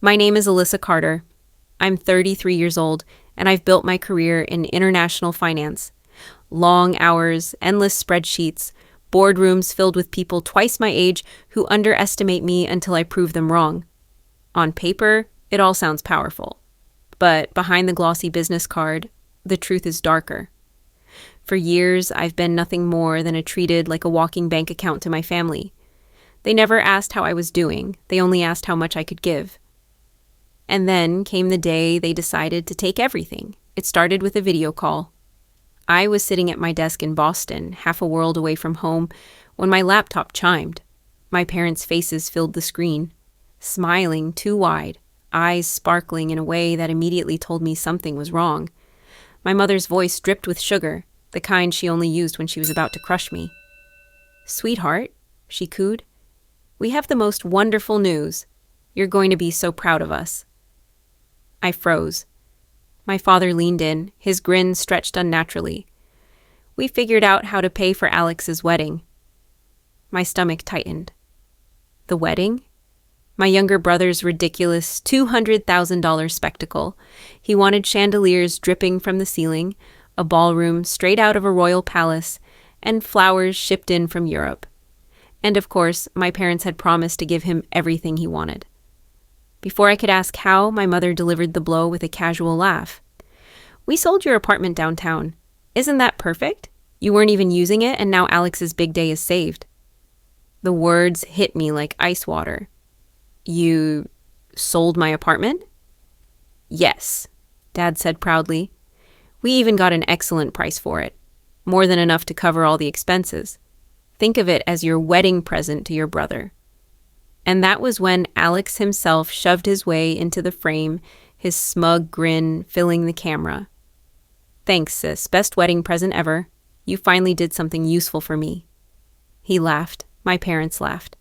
My name is Alyssa Carter. I'm 33 years old, and I've built my career in international finance. Long hours, endless spreadsheets, boardrooms filled with people twice my age who underestimate me until I prove them wrong. On paper, it all sounds powerful. But behind the glossy business card, the truth is darker. For years, I've been nothing more than treated like a walking bank account to my family. They never asked how I was doing. They only asked how much I could give. And then came the day they decided to take everything. It started with a video call. I was sitting at my desk in Boston, half a world away from home, when my laptop chimed. My parents' faces filled the screen, smiling too wide, eyes sparkling in a way that immediately told me something was wrong. My mother's voice dripped with sugar, the kind she only used when she was about to crush me. "Sweetheart," she cooed, "we have the most wonderful news. You're going to be so proud of us." I froze. My father leaned in, his grin stretched unnaturally. "We figured out how to pay for Alex's wedding." My stomach tightened. The wedding? My younger brother's ridiculous $200,000 spectacle. He wanted chandeliers dripping from the ceiling, a ballroom straight out of a royal palace, and flowers shipped in from Europe. And of course, my parents had promised to give him everything he wanted. Before I could ask how, my mother delivered the blow with a casual laugh. "We sold your apartment downtown. Isn't that perfect? You weren't even using it, and now Alex's big day is saved." The words hit me like ice water. "You sold my apartment?" "Yes," Dad said proudly. "We even got an excellent price for it. More than enough to cover all the expenses. Think of it as your wedding present to your brother." And that was when Alex himself shoved his way into the frame, his smug grin filling the camera. "Thanks, sis. Best wedding present ever. You finally did something useful for me." He laughed. My parents laughed.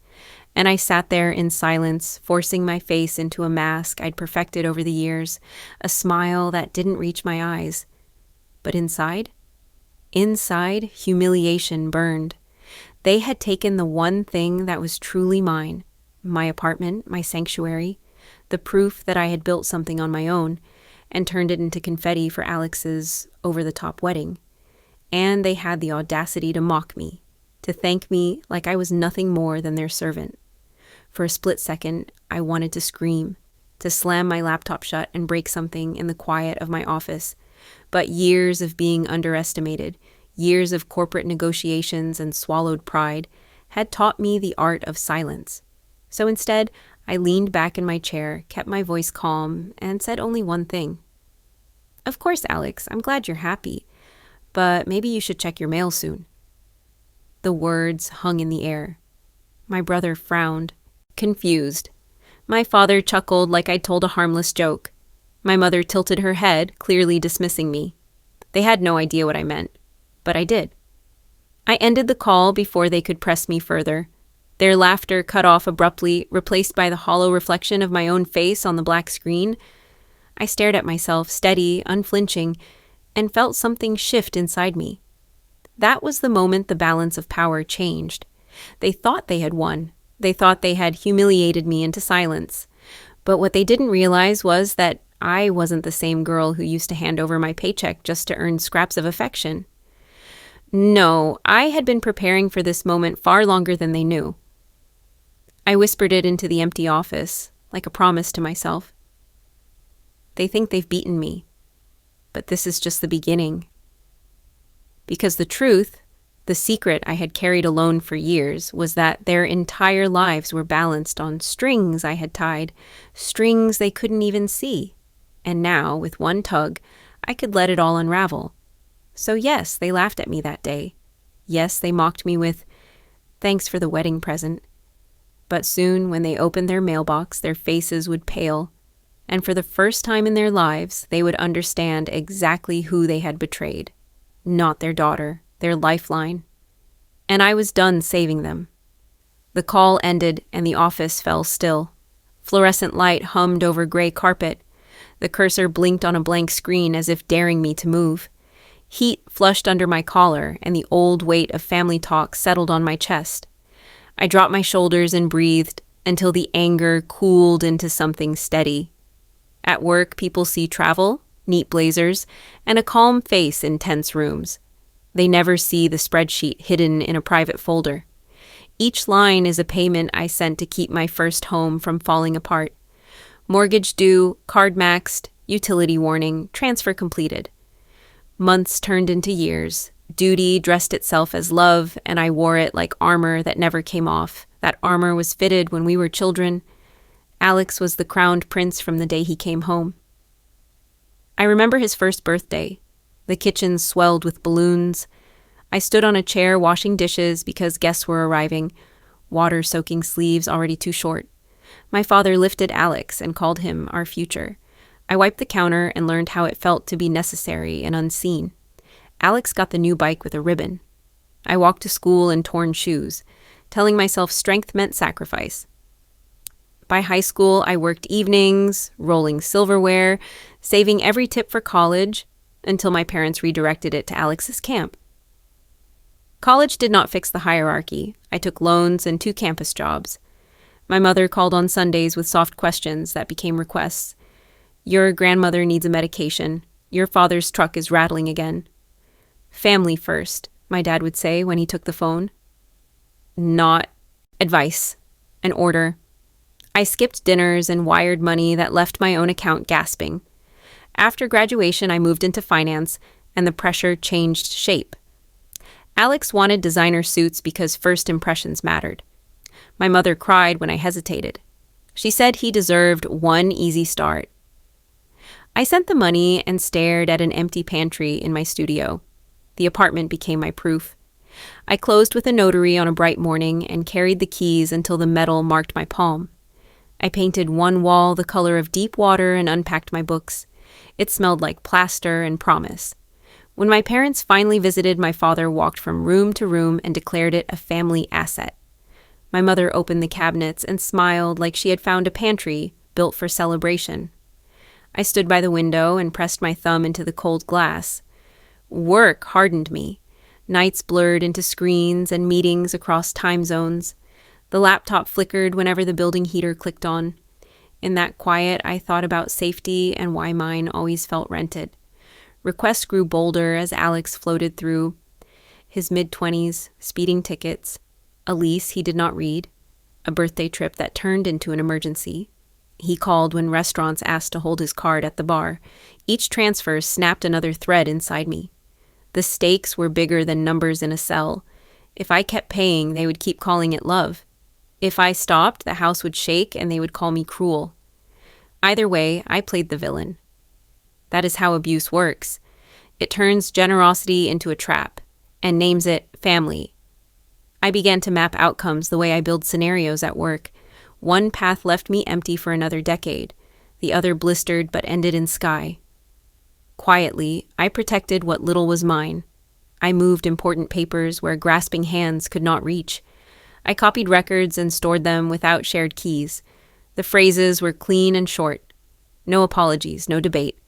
And I sat there in silence, forcing my face into a mask I'd perfected over the years, a smile that didn't reach my eyes. But inside, humiliation burned. They had taken the one thing that was truly mine, my apartment, my sanctuary, the proof that I had built something on my own, and turned it into confetti for Alex's over-the-top wedding. And they had the audacity to mock me, to thank me like I was nothing more than their servant. For a split second, I wanted to scream, to slam my laptop shut and break something in the quiet of my office. But years of being underestimated, years of corporate negotiations and swallowed pride, had taught me the art of silence. So instead, I leaned back in my chair, kept my voice calm, and said only one thing. "Of course, Alex, I'm glad you're happy, but maybe you should check your mail soon." The words hung in the air. My brother frowned, confused. My father chuckled like I'd told a harmless joke. My mother tilted her head, clearly dismissing me. They had no idea what I meant, but I did. I ended the call before they could press me further. Their laughter cut off abruptly, replaced by the hollow reflection of my own face on the black screen. I stared at myself, steady, unflinching, and felt something shift inside me. That was the moment the balance of power changed. They thought they had won. They thought they had humiliated me into silence. But what they didn't realize was that I wasn't the same girl who used to hand over my paycheck just to earn scraps of affection. No, I had been preparing for this moment far longer than they knew. I whispered it into the empty office, like a promise to myself. They think they've beaten me, but this is just the beginning. Because the truth, the secret I had carried alone for years, was that their entire lives were balanced on strings I had tied, strings they couldn't even see. And now, with one tug, I could let it all unravel. So yes, they laughed at me that day. Yes, they mocked me with, "Thanks for the wedding present." But soon, when they opened their mailbox, their faces would pale, and for the first time in their lives, they would understand exactly who they had betrayed. Not their daughter, their lifeline. And I was done saving them. The call ended, and the office fell still. Fluorescent light hummed over gray carpet. The cursor blinked on a blank screen as if daring me to move. Heat flushed under my collar, and the old weight of family talk settled on my chest. I dropped my shoulders and breathed, until the anger cooled into something steady. At work, people see travel, neat blazers, and a calm face in tense rooms. They never see the spreadsheet hidden in a private folder. Each line is a payment I sent to keep my first home from falling apart. Mortgage due, card maxed, utility warning, transfer completed. Months turned into years. Duty dressed itself as love, and I wore it like armor that never came off. That armor was fitted when we were children. Alex was the crowned prince from the day he came home. I remember his first birthday. The kitchen swelled with balloons. I stood on a chair washing dishes because guests were arriving, water-soaking sleeves already too short. My father lifted Alex and called him our future. I wiped the counter and learned how it felt to be necessary and unseen. Alex got the new bike with a ribbon. I walked to school in torn shoes, telling myself strength meant sacrifice. By high school, I worked evenings, rolling silverware, saving every tip for college, until my parents redirected it to Alex's camp. College did not fix the hierarchy. I took loans and 2 campus jobs. My mother called on Sundays with soft questions that became requests. Your grandmother needs a medication. Your father's truck is rattling again. Family first, my dad would say when he took the phone. Not advice, an order. I skipped dinners and wired money that left my own account gasping. After graduation, I moved into finance, and the pressure changed shape. Alex wanted designer suits because first impressions mattered. My mother cried when I hesitated. She said he deserved one easy start. I sent the money and stared at an empty pantry in my studio. The apartment became my proof. I closed with a notary on a bright morning and carried the keys until the metal marked my palm. I painted one wall the color of deep water and unpacked my books. It smelled like plaster and promise. When my parents finally visited, my father walked from room to room and declared it a family asset. My mother opened the cabinets and smiled like she had found a pantry built for celebration. I stood by the window and pressed my thumb into the cold glass. Work hardened me. Nights blurred into screens and meetings across time zones. The laptop flickered whenever the building heater clicked on. In that quiet, I thought about safety and why mine always felt rented. Requests grew bolder as Alex floated through. His mid-20s, speeding tickets, a lease he did not read, a birthday trip that turned into an emergency. He called when restaurants asked to hold his card at the bar. Each transfer snapped another thread inside me. The stakes were bigger than numbers in a cell. If I kept paying, they would keep calling it love. If I stopped, the house would shake and they would call me cruel. Either way, I played the villain. That is how abuse works. It turns generosity into a trap and names it family. I began to map outcomes the way I build scenarios at work. One path left me empty for another decade. The other blistered but ended in sky. Quietly, I protected what little was mine. I moved important papers where grasping hands could not reach. I copied records and stored them without shared keys. The phrases were clean and short. No apologies, no debate.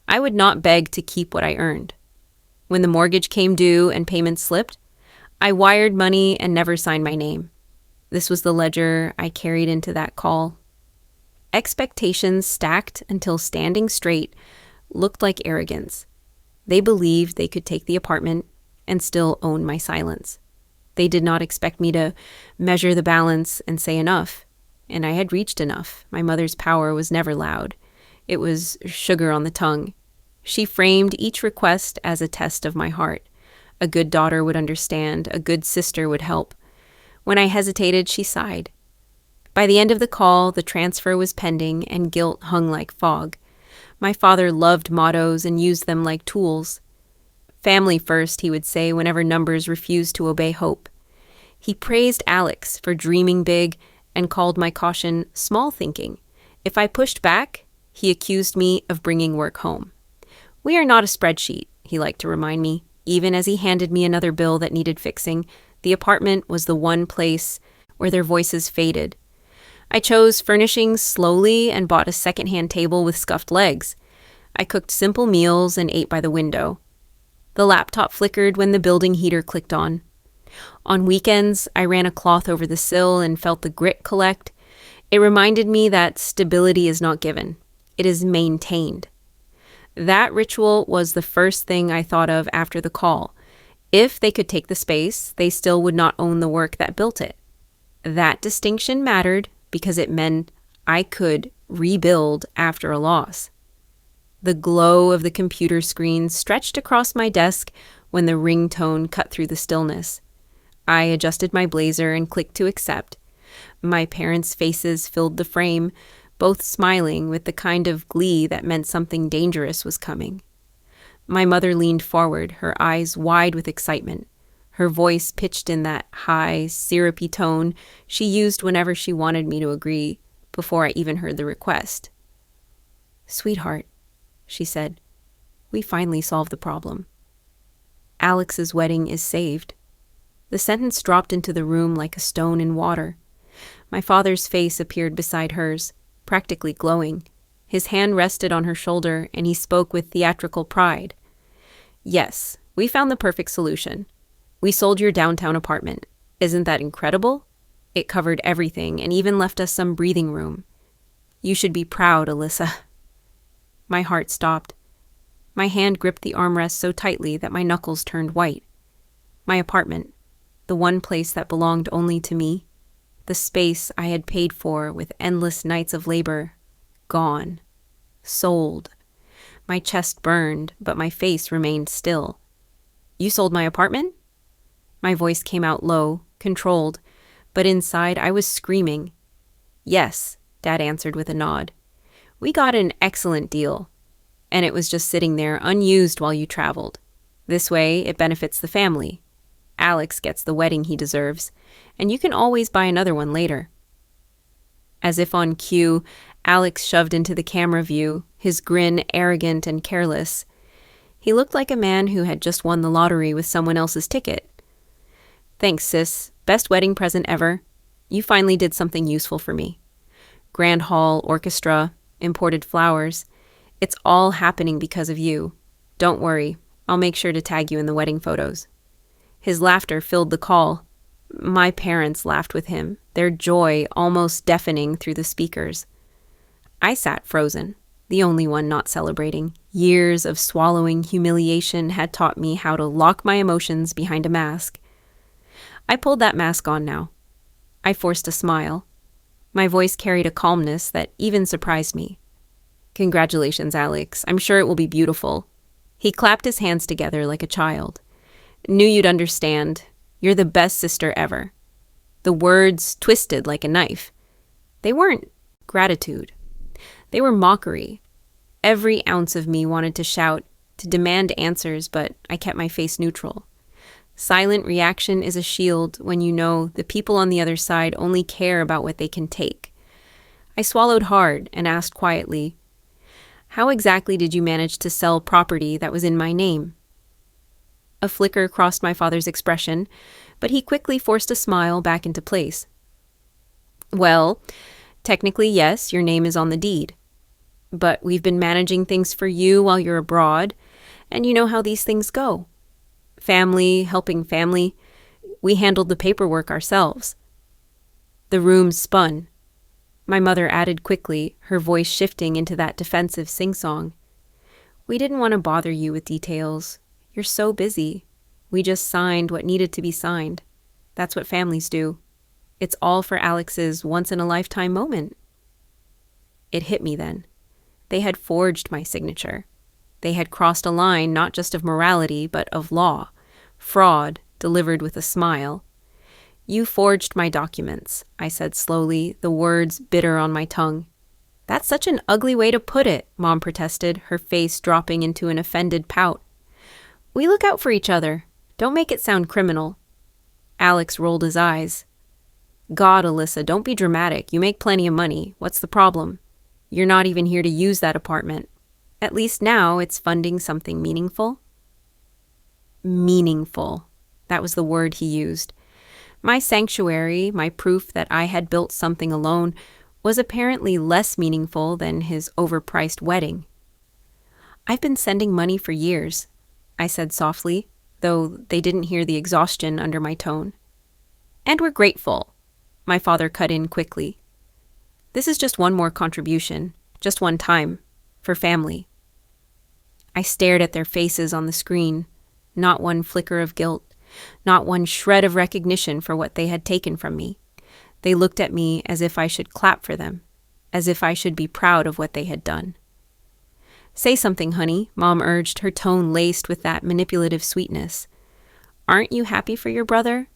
I would not beg to keep what I earned. When the mortgage came due and payments slipped, I wired money and never signed my name. This was the ledger I carried into that call. Expectations stacked until standing straight looked like arrogance. They believed they could take the apartment and still own my silence. They did not expect me to measure the balance and say enough. And I had reached enough. My mother's power was never loud. It was sugar on the tongue. She framed each request as a test of my heart. A good daughter would understand. A good sister would help. When I hesitated, she sighed. By the end of the call, the transfer was pending and guilt hung like fog. My father loved mottos and used them like tools. Family first, he would say whenever numbers refused to obey hope. He praised Alex for dreaming big and called my caution small thinking. If I pushed back, he accused me of bringing work home. We are not a spreadsheet, he liked to remind me. Even as he handed me another bill that needed fixing, the apartment was the one place where their voices faded. I chose furnishings slowly and bought a second-hand table with scuffed legs. I cooked simple meals and ate by the window. The laptop flickered when the building heater clicked on. On weekends, I ran a cloth over the sill and felt the grit collect. It reminded me that stability is not given. It is maintained. That ritual was the first thing I thought of after the call. If they could take the space, they still would not own the work that built it. That distinction mattered because it meant I could rebuild after a loss. The glow of the computer screen stretched across my desk when the ringtone cut through the stillness. I adjusted my blazer and clicked to accept. My parents' faces filled the frame, both smiling with the kind of glee that meant something dangerous was coming. My mother leaned forward, her eyes wide with excitement, her voice pitched in that high, syrupy tone she used whenever she wanted me to agree, before I even heard the request. "Sweetheart," she said, "we finally solved the problem. Alex's wedding is saved." The sentence dropped into the room like a stone in water. My father's face appeared beside hers, practically glowing. His hand rested on her shoulder, and he spoke with theatrical pride. "Yes, we found the perfect solution. We sold your downtown apartment. Isn't that incredible? It covered everything and even left us some breathing room. You should be proud, Alyssa." My heart stopped. My hand gripped the armrest so tightly that my knuckles turned white. My apartment, the one place that belonged only to me, the space I had paid for with endless nights of labor, gone. Sold. My chest burned, but my face remained still. "You sold my apartment?" My voice came out low, controlled, but inside I was screaming. "Yes," Dad answered with a nod. "We got an excellent deal, and it was just sitting there unused while you traveled. This way, it benefits the family. Alex gets the wedding he deserves, and you can always buy another one later." As if on cue, Alex shoved into the camera view, his grin arrogant and careless. He looked like a man who had just won the lottery with someone else's ticket. "Thanks, sis. Best wedding present ever. You finally did something useful for me. Grand hall, orchestra, imported flowers. It's all happening because of you. Don't worry. I'll make sure to tag you in the wedding photos." His laughter filled the call. My parents laughed with him, their joy almost deafening through the speakers. I sat frozen, the only one not celebrating. Years of swallowing humiliation had taught me how to lock my emotions behind a mask. I pulled that mask on now. I forced a smile. My voice carried a calmness that even surprised me. "Congratulations, Alex. I'm sure it will be beautiful." He clapped his hands together like a child. "Knew you'd understand. You're the best sister ever." The words twisted like a knife. They weren't gratitude. They were mockery. Every ounce of me wanted to shout, to demand answers, but I kept my face neutral. Silent reaction is a shield when you know the people on the other side only care about what they can take. I swallowed hard and asked quietly, "How exactly did you manage to sell property that was in my name?" A flicker crossed my father's expression, but he quickly forced a smile back into place. "Well, technically, yes, your name is on the deed. But we've been managing things for you while you're abroad, and you know how these things go. Family, helping family. We handled the paperwork ourselves." The room spun. My mother added quickly, her voice shifting into that defensive sing-song. "We didn't want to bother you with details. You're so busy. We just signed what needed to be signed. That's what families do. It's all for Alex's once-in-a-lifetime moment." It hit me then. They had forged my signature. They had crossed a line not just of morality, but of law. Fraud, delivered with a smile. "You forged my documents," I said slowly, the words bitter on my tongue. "That's such an ugly way to put it," Mom protested, her face dropping into an offended pout. "We look out for each other. Don't make it sound criminal." Alex rolled his eyes. "God, Alyssa, don't be dramatic. You make plenty of money. What's the problem? You're not even here to use that apartment. At least now it's funding something meaningful." Meaningful. That was the word he used. My sanctuary, my proof that I had built something alone, was apparently less meaningful than his overpriced wedding. "I've been sending money for years," I said softly, though they didn't hear the exhaustion under my tone. "And we're grateful," my father cut in quickly. This is just one more contribution, just one time, for family. I stared at their faces on the screen, not one flicker of guilt, not one shred of recognition for what they had taken from me. They looked at me as if I should clap for them, as if I should be proud of what they had done. "Say something, honey," Mom urged, her tone laced with that manipulative sweetness. "Aren't you happy for your brother?"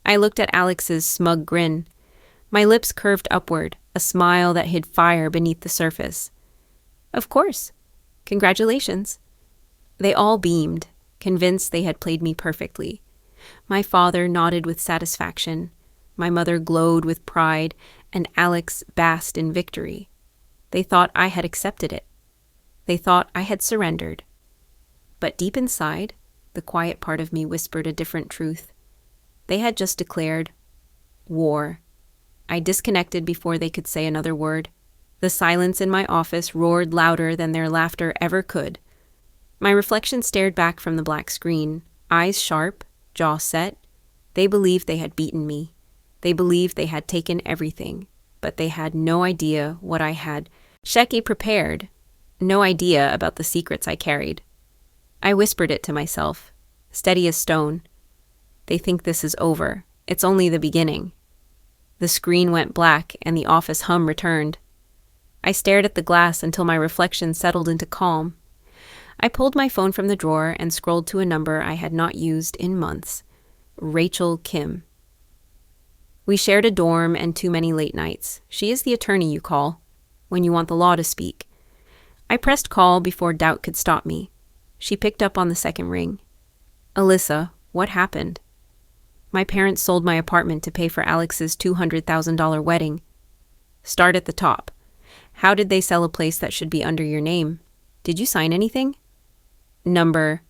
I looked at Alex's smug grin. My lips curved upward, a smile that hid fire beneath the surface. "Of course. Congratulations." They all beamed, convinced they had played me perfectly. My father nodded with satisfaction. My mother glowed with pride, and Alex basked in victory. They thought I had accepted it. They thought I had surrendered. But deep inside, the quiet part of me whispered a different truth. They had just declared war. I disconnected before they could say another word. The silence in my office roared louder than their laughter ever could. My reflection stared back from the black screen, eyes sharp, jaw set. They believed they had beaten me. They believed they had taken everything, but they had no idea what I had prepared, no idea about the secrets I carried. I whispered it to myself, steady as stone. They think this is over. It's only the beginning. The screen went black and the office hum returned. I stared at the glass until my reflection settled into calm. I pulled my phone from the drawer and scrolled to a number I had not used in months. Rachel Kim. We shared a dorm and too many late nights. She is the attorney you call when you want the law to speak. I pressed call before doubt could stop me. She picked up on the second ring. "Alyssa, what happened?" "My parents sold my apartment to pay for Alex's $200,000 wedding." "Start at the top. How did they sell a place that should be under your name? Did you sign anything?" "Number.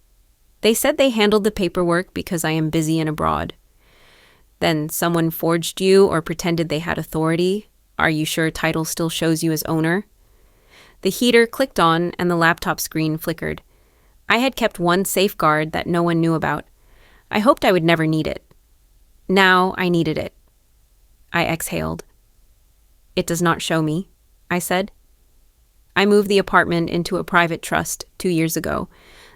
They said they handled the paperwork because I am busy and abroad." "Then someone forged you or pretended they had authority? Are you sure title still shows you as owner?" The heater clicked on and the laptop screen flickered. I had kept one safeguard that no one knew about. I hoped I would never need it. Now I needed it. I exhaled. "It does not show me," I said. "I moved the apartment into a private trust 2 years ago.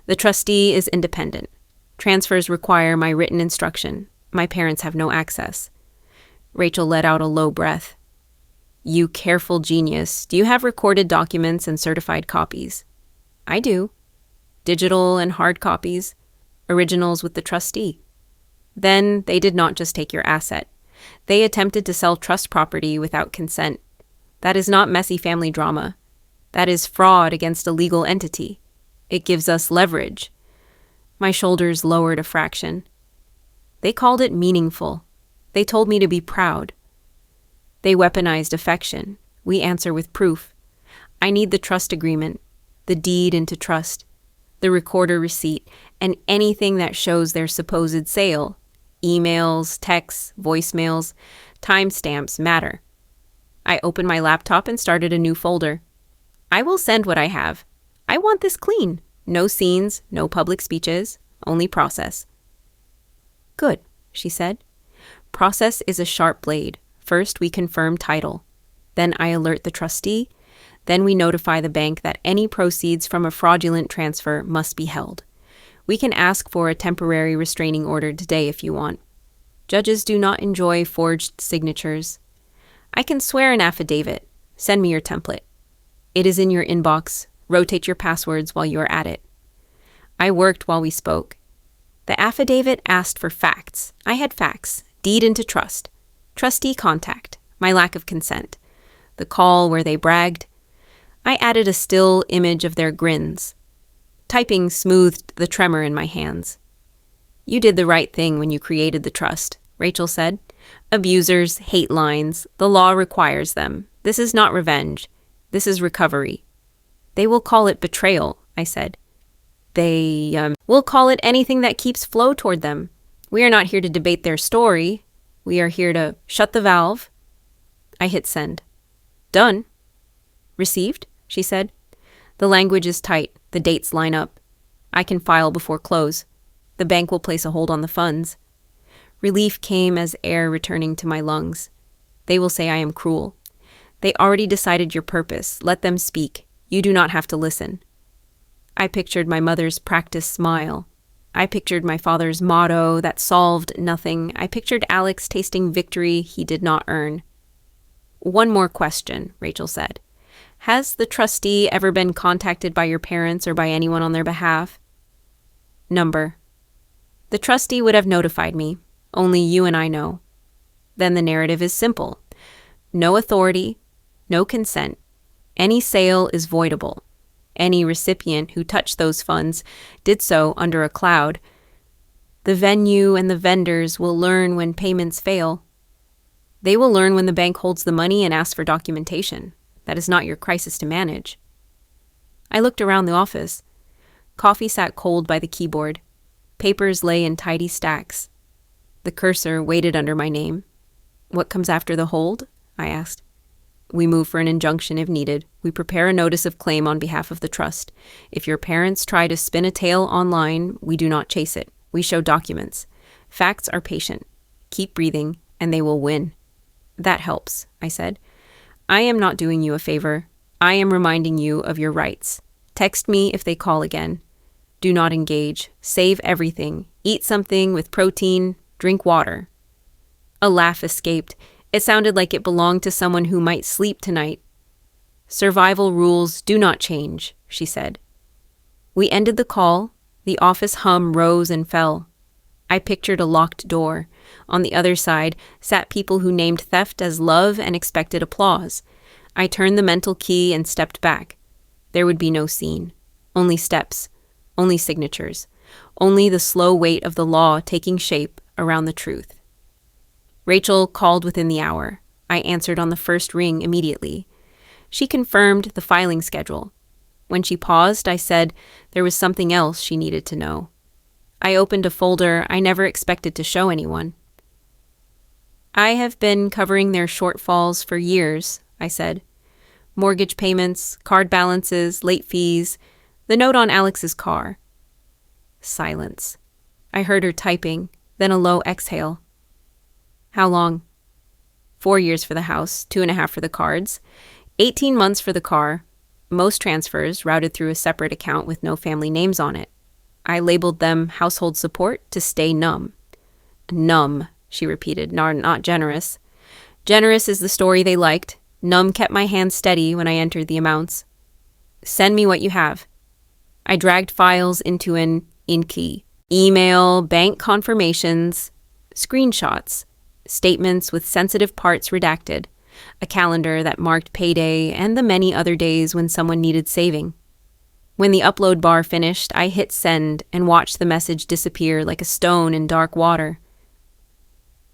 The trustee is independent. Transfers require my written instruction. My parents have no access." Rachel let out a low breath. "You careful genius. Do you have recorded documents and certified copies?" "I do." "Digital and hard copies? Originals with the trustee?" "Then they did not just take your asset. They attempted to sell trust property without consent. That is not messy family drama. That is fraud against a legal entity. It gives us leverage." My shoulders lowered a fraction. "They called it meaningful. They told me to be proud." "They weaponized affection. We answer with proof. I need the trust agreement, the deed into trust, the recorder receipt, and anything that shows their supposed sale. Emails, texts, voicemails, timestamps matter." I opened my laptop and started a new folder. "I will send what I have. I want this clean. No scenes, no public speeches, only process." "Good," she said. "Process is a sharp blade. First, we confirm title. Then I alert the trustee. Then we notify the bank that any proceeds from a fraudulent transfer must be held. We can ask for a temporary restraining order today if you want. Judges do not enjoy forged signatures. I can swear an affidavit. Send me your template. It is in your inbox. Rotate your passwords while you are at it." I worked while we spoke. The affidavit asked for facts. I had facts. Deed into trust. Trustee contact. My lack of consent. The call where they bragged. I added a still image of their grins. Typing smoothed the tremor in my hands. "You did the right thing when you created the trust," Rachel said. "Abusers hate lines. The law requires them. This is not revenge. This is recovery." "They will call it betrayal," I said. They will call it anything that keeps flow toward them. We are not here to debate their story. We are here to shut the valve." I hit send. "Done." "Received?" she said. "The language is tight. The dates line up. I can file before close. The bank will place a hold on the funds." Relief came as air returning to my lungs. They will say I am cruel. They already decided your purpose. Let them speak. You do not have to listen. I pictured my mother's practiced smile. I pictured my father's motto that solved nothing. I pictured Alex tasting victory he did not earn. One more question, Rachel said. Has the trustee ever been contacted by your parents or by anyone on their behalf? Number. The trustee would have notified me. Only you and I know. Then the narrative is simple. No authority, no consent. Any sale is voidable. Any recipient who touched those funds did so under a cloud. The venue and the vendors will learn when payments fail. They will learn when the bank holds the money and asks for documentation. That is not your crisis to manage. I looked around the office. Coffee sat cold by the keyboard. Papers lay in tidy stacks. The cursor waited under my name. What comes after the hold? I asked. We move for an injunction if needed. We prepare a notice of claim on behalf of the trust. If your parents try to spin a tale online, we do not chase it. We show documents. Facts are patient. Keep breathing, and they will win. That helps, I said. I am not doing you a favor. I am reminding you of your rights. Text me if they call again. Do not engage. Save everything. Eat something with protein. Drink water. A laugh escaped. It sounded like it belonged to someone who might sleep tonight. Survival rules do not change, she said. We ended the call. The office hum rose and fell. I pictured a locked door. On the other side sat people who named theft as love and expected applause. I turned the mental key and stepped back. There would be no scene. Only steps. Only signatures. Only the slow weight of the law taking shape around the truth. Rachel called within the hour. I answered on the first ring immediately. She confirmed the filing schedule. When she paused, I said there was something else she needed to know. I opened a folder I never expected to show anyone. I have been covering their shortfalls for years, I said. Mortgage payments, card balances, late fees, the note on Alex's car. Silence. I heard her typing, then a low exhale. How long? 4 years for the house, 2.5 for the cards, 18 months for the car, most transfers routed through a separate account with no family names on it. I labeled them household support to stay numb. Numb, she repeated, not generous. Generous is the story they liked. Numb kept my hand steady when I entered the amounts. Send me what you have. I dragged files into an in-key. Email, bank confirmations, screenshots, statements with sensitive parts redacted, a calendar that marked payday, and the many other days when someone needed saving. When the upload bar finished, I hit send and watched the message disappear like a stone in dark water.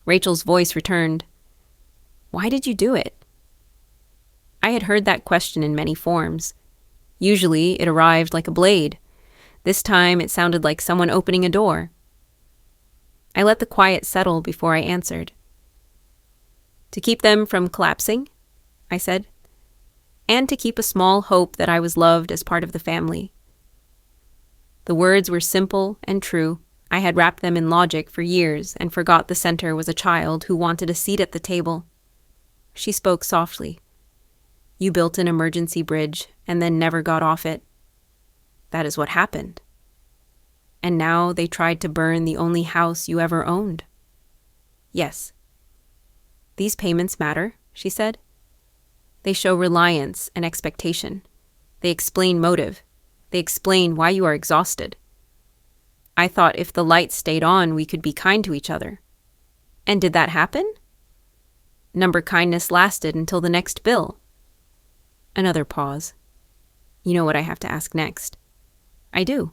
Rachel's voice returned. Why did you do it? I had heard that question in many forms. Usually, it arrived like a blade. This time, it sounded like someone opening a door. I let the quiet settle before I answered. To keep them from collapsing, I said, and to keep a small hope that I was loved as part of the family. The words were simple and true. I had wrapped them in logic for years and forgot the center was a child who wanted a seat at the table. She spoke softly. You built an emergency bridge and then never got off it. That is what happened. And now they tried to burn the only house you ever owned. Yes. These payments matter, she said. They show reliance and expectation. They explain motive. They explain why you are exhausted. I thought if the lights stayed on, we could be kind to each other. And did that happen? Number kindness lasted until the next bill. Another pause. You know what I have to ask next. I do.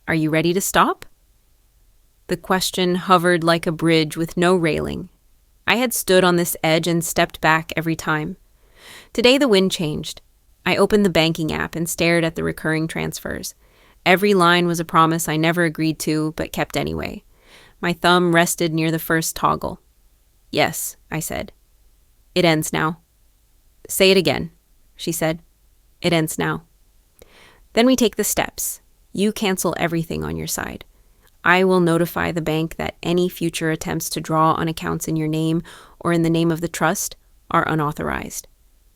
Are you ready to stop? The question hovered like a bridge with no railing. I had stood on this edge and stepped back every time. Today the wind changed. I opened the banking app and stared at the recurring transfers. Every line was a promise I never agreed to, but kept anyway. My thumb rested near the first toggle. Yes, I said. It ends now. Say it again, she said. It ends now. Then we take the steps. You cancel everything on your side. I will notify the bank that any future attempts to draw on accounts in your name or in the name of the trust are unauthorized.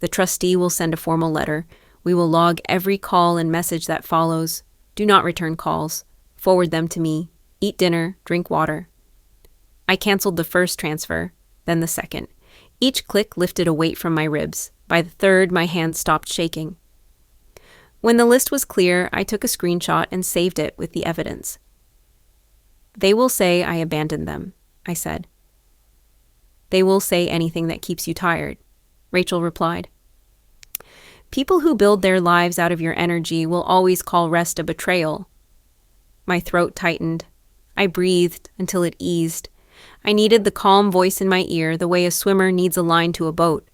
The trustee will send a formal letter. We will log every call and message that follows. Do not return calls. Forward them to me. Eat dinner, drink water. I canceled the first transfer, then the second. Each click lifted a weight from my ribs. By the third, my hands stopped shaking. When the list was clear, I took a screenshot and saved it with the evidence. They will say I abandoned them, I said. They will say anything that keeps you tired, Rachel replied. People who build their lives out of your energy will always call rest a betrayal. My throat tightened. I breathed until it eased. I needed the calm voice in my ear the way a swimmer needs a line to a boat.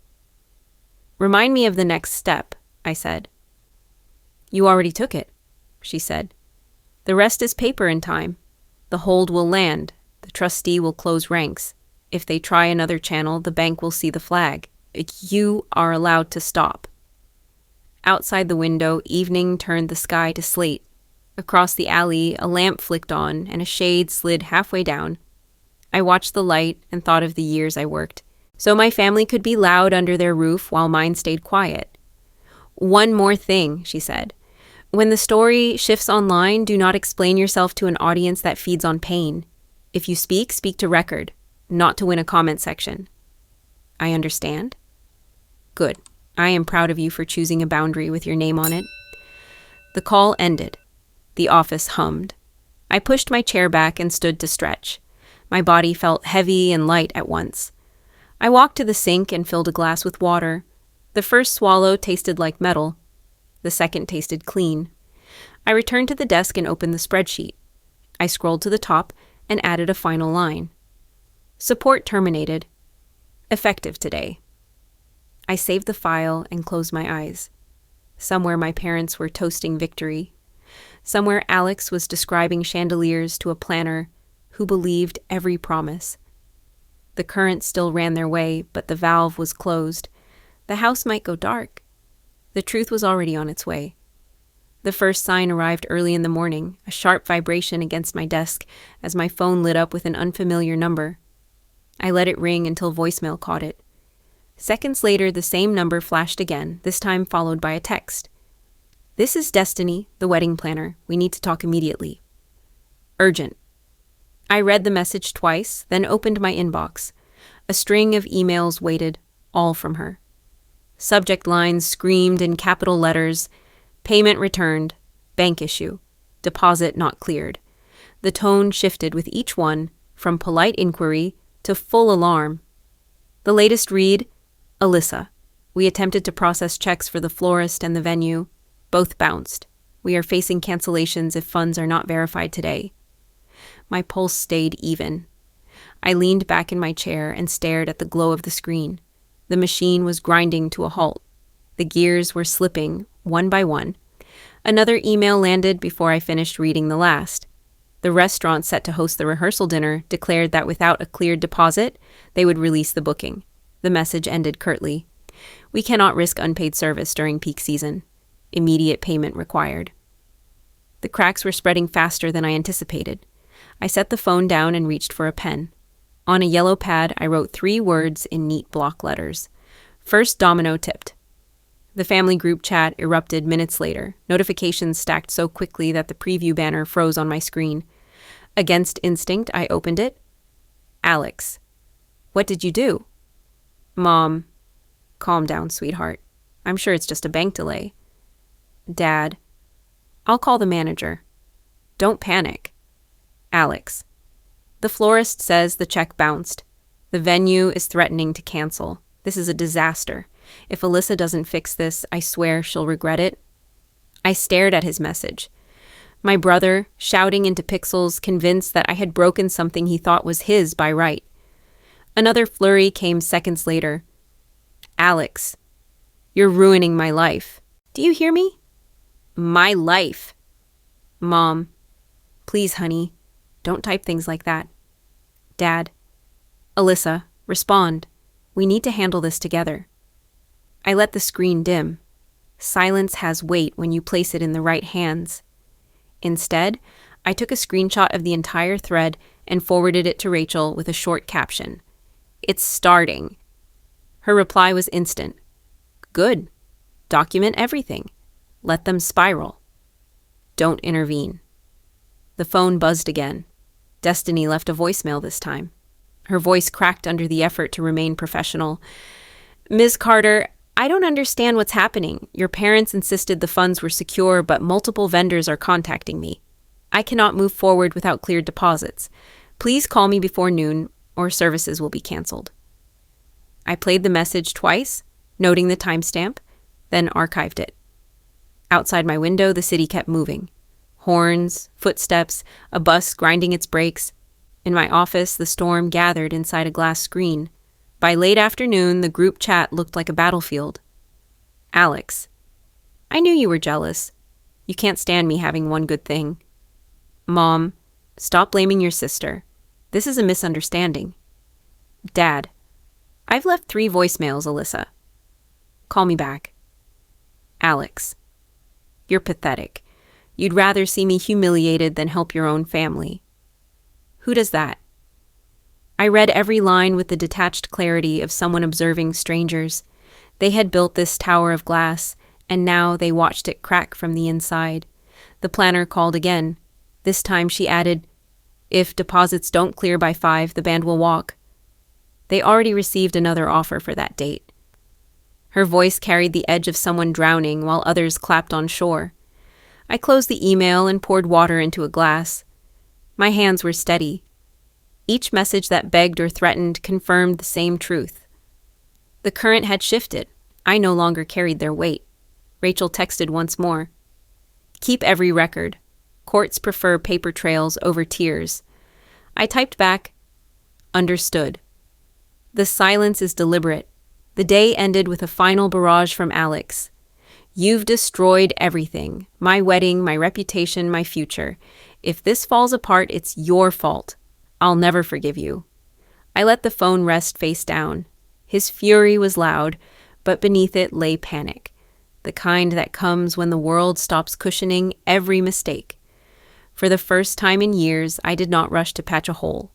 Remind me of the next step, I said. You already took it, she said. The rest is paper and time. The hold will land. The trustee will close ranks. If they try another channel, the bank will see the flag. You are allowed to stop. Outside the window, evening turned the sky to slate. Across the alley, a lamp flicked on and a shade slid halfway down. I watched the light and thought of the years I worked, so my family could be loud under their roof while mine stayed quiet. One more thing, she said. When the story shifts online, do not explain yourself to an audience that feeds on pain. If you speak, speak to record, not to win a comment section. I understand. Good. I am proud of you for choosing a boundary with your name on it. The call ended. The office hummed. I pushed my chair back and stood to stretch. My body felt heavy and light at once. I walked to the sink and filled a glass with water. The first swallow tasted like metal. The second tasted clean. I returned to the desk and opened the spreadsheet. I scrolled to the top and added a final line. Support terminated. Effective today. I saved the file and closed my eyes. Somewhere my parents were toasting victory. Somewhere Alex was describing chandeliers to a planner who believed every promise. The current still ran their way, but the valve was closed. The house might go dark. The truth was already on its way. The first sign arrived early in the morning, a sharp vibration against my desk as my phone lit up with an unfamiliar number. I let it ring until voicemail caught it. Seconds later, the same number flashed again, this time followed by a text. This is Destiny, the wedding planner. We need to talk immediately. Urgent. I read the message twice, then opened my inbox. A string of emails waited, all from her. Subject lines screamed in capital letters, payment returned, bank issue, deposit not cleared. The tone shifted with each one, from polite inquiry to full alarm. The latest read, Alyssa. We attempted to process checks for the florist and the venue. Both bounced. We are facing cancellations if funds are not verified today. My pulse stayed even. I leaned back in my chair and stared at the glow of the screen. The machine was grinding to a halt. The gears were slipping, one by one. Another email landed before I finished reading the last. The restaurant set to host the rehearsal dinner declared that without a cleared deposit, they would release the booking. The message ended curtly. We cannot risk unpaid service during peak season. Immediate payment required. The cracks were spreading faster than I anticipated. I set the phone down and reached for a pen. On a yellow pad, I wrote 3 words in neat block letters. First domino tipped. The family group chat erupted minutes later. Notifications stacked so quickly that the preview banner froze on my screen. Against instinct, I opened it. Alex. What did you do? Mom. Calm down, sweetheart. I'm sure it's just a bank delay. Dad. I'll call the manager. Don't panic. Alex. The florist says the check bounced. The venue is threatening to cancel. This is a disaster. If Alyssa doesn't fix this, I swear she'll regret it. I stared at his message. My brother, shouting into pixels, convinced that I had broken something he thought was his by right. Another flurry came seconds later. Alex, you're ruining my life. Do you hear me? My life. Mom, please, honey, don't type things like that. Dad, Alyssa, respond. We need to handle this together. I let the screen dim. Silence has weight when you place it in the right hands. Instead, I took a screenshot of the entire thread and forwarded it to Rachel with a short caption. It's starting. Her reply was instant. Good. Document everything. Let them spiral. Don't intervene. The phone buzzed again. Destiny left a voicemail this time. Her voice cracked under the effort to remain professional. Ms. Carter, I don't understand what's happening. Your parents insisted the funds were secure, but multiple vendors are contacting me. I cannot move forward without cleared deposits. Please call me before noon, or services will be canceled. I played the message twice, noting the timestamp, then archived it. Outside my window, the city kept moving. Horns, footsteps, a bus grinding its brakes. In my office, the storm gathered inside a glass screen. By late afternoon, the group chat looked like a battlefield. Alex, I knew you were jealous. You can't stand me having one good thing. Mom, stop blaming your sister. This is a misunderstanding. Dad, I've left 3 voicemails, Alyssa. Call me back. Alex, you're pathetic. You'd rather see me humiliated than help your own family. Who does that? I read every line with the detached clarity of someone observing strangers. They had built this tower of glass, and now they watched it crack from the inside. The planner called again. This time she added, if deposits don't clear by 5, the band will walk. They already received another offer for that date. Her voice carried the edge of someone drowning while others clapped on shore. I closed the email and poured water into a glass. My hands were steady. Each message that begged or threatened confirmed the same truth. The current had shifted. I no longer carried their weight. Rachel texted once more. Keep every record. Courts prefer paper trails over tears. I typed back, understood. The silence is deliberate. The day ended with a final barrage from Alex. You've destroyed everything. My wedding, my reputation, my future. If this falls apart, it's your fault. I'll never forgive you. I let the phone rest face down. His fury was loud, but beneath it lay panic. The kind that comes when the world stops cushioning every mistake. For the first time in years, I did not rush to patch a hole.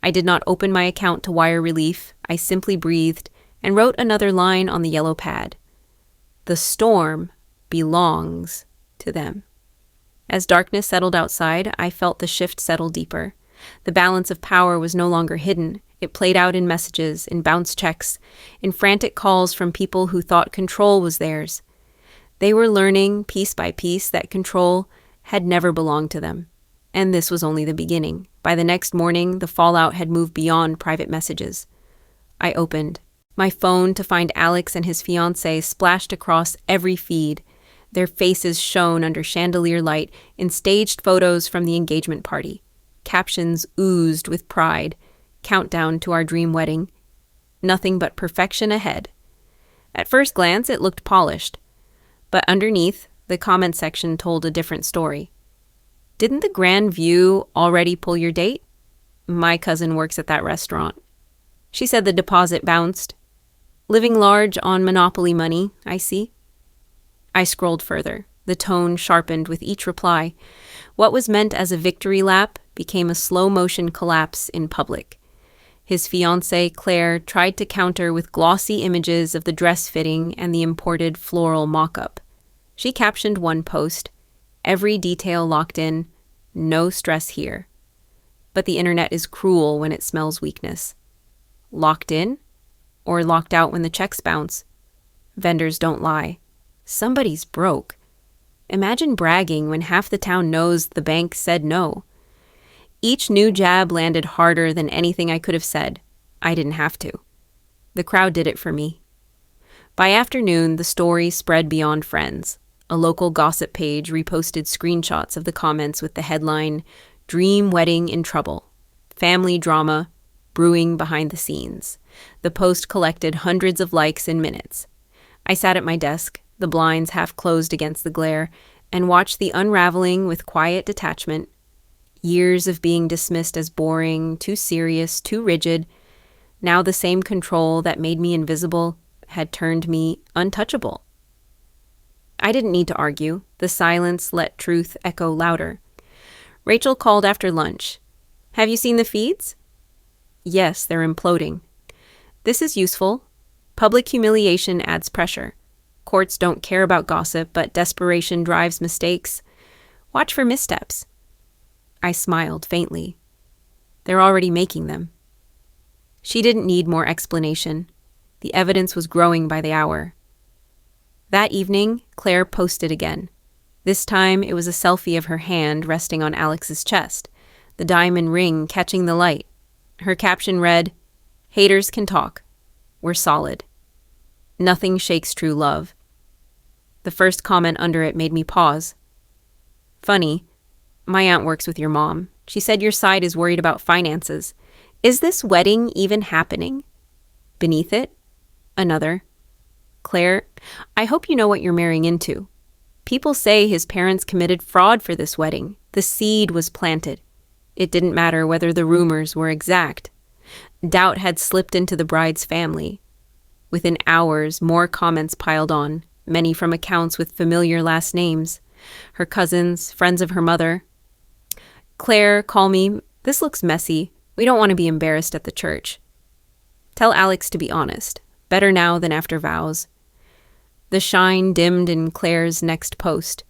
I did not open my account to wire relief. I simply breathed and wrote another line on the yellow pad. The storm belongs to them. As darkness settled outside, I felt the shift settle deeper. The balance of power was no longer hidden. It played out in messages, in bounce checks, in frantic calls from people who thought control was theirs. They were learning, piece by piece, that control had never belonged to them. And this was only the beginning. By the next morning, the fallout had moved beyond private messages. I opened my phone to find Alex and his fiancée splashed across every feed. Their faces shone under chandelier light in staged photos from the engagement party. Captions oozed with pride. Countdown to our dream wedding. Nothing but perfection ahead. At first glance, it looked polished. But underneath, the comment section told a different story. Didn't the grand view already pull your date? My cousin works at that restaurant. She said the deposit bounced. Living large on monopoly money, I see. I scrolled further. The tone sharpened with each reply. What was meant as a victory lap became a slow-motion collapse in public. His fiancée, Claire, tried to counter with glossy images of the dress fitting and the imported floral mock-up. She captioned one post, every detail locked in, no stress here. But the internet is cruel when it smells weakness. Locked in? Or locked out when the checks bounce? Vendors don't lie. Somebody's broke. Imagine bragging when half the town knows the bank said no. Each new jab landed harder than anything I could have said. I didn't have to. The crowd did it for me. By afternoon, the story spread beyond friends. A local gossip page reposted screenshots of the comments with the headline, Dream Wedding in Trouble. Family drama brewing behind the scenes. The post collected hundreds of likes in minutes. I sat at my desk, the blinds half closed against the glare, and watched the unraveling with quiet detachment. Years of being dismissed as boring, too serious, too rigid. Now the same control that made me invisible had turned me untouchable. I didn't need to argue. The silence let truth echo louder. Rachel called after lunch. Have you seen the feeds? Yes, they're imploding. This is useful. Public humiliation adds pressure. Courts don't care about gossip, but desperation drives mistakes. Watch for missteps. I smiled faintly. They're already making them. She didn't need more explanation. The evidence was growing by the hour. That evening, Claire posted again. This time, it was a selfie of her hand resting on Alex's chest, the diamond ring catching the light. Her caption read, "Haters can talk. We're solid. Nothing shakes true love." The first comment under it made me pause. "Funny. My aunt works with your mom. She said your side is worried about finances. Is this wedding even happening?" Beneath it, another. "Claire, I hope you know what you're marrying into. People say his parents committed fraud for this wedding. The seed was planted. It didn't matter whether the rumors were exact. Doubt had slipped into the bride's family. Within hours, more comments piled on, many from accounts with familiar last names. Her cousins, friends of her mother. "Claire, call me. This looks messy. We don't want to be embarrassed at the church. Tell Alex to be honest. Better now than after vows." The shine dimmed in Claire's next post.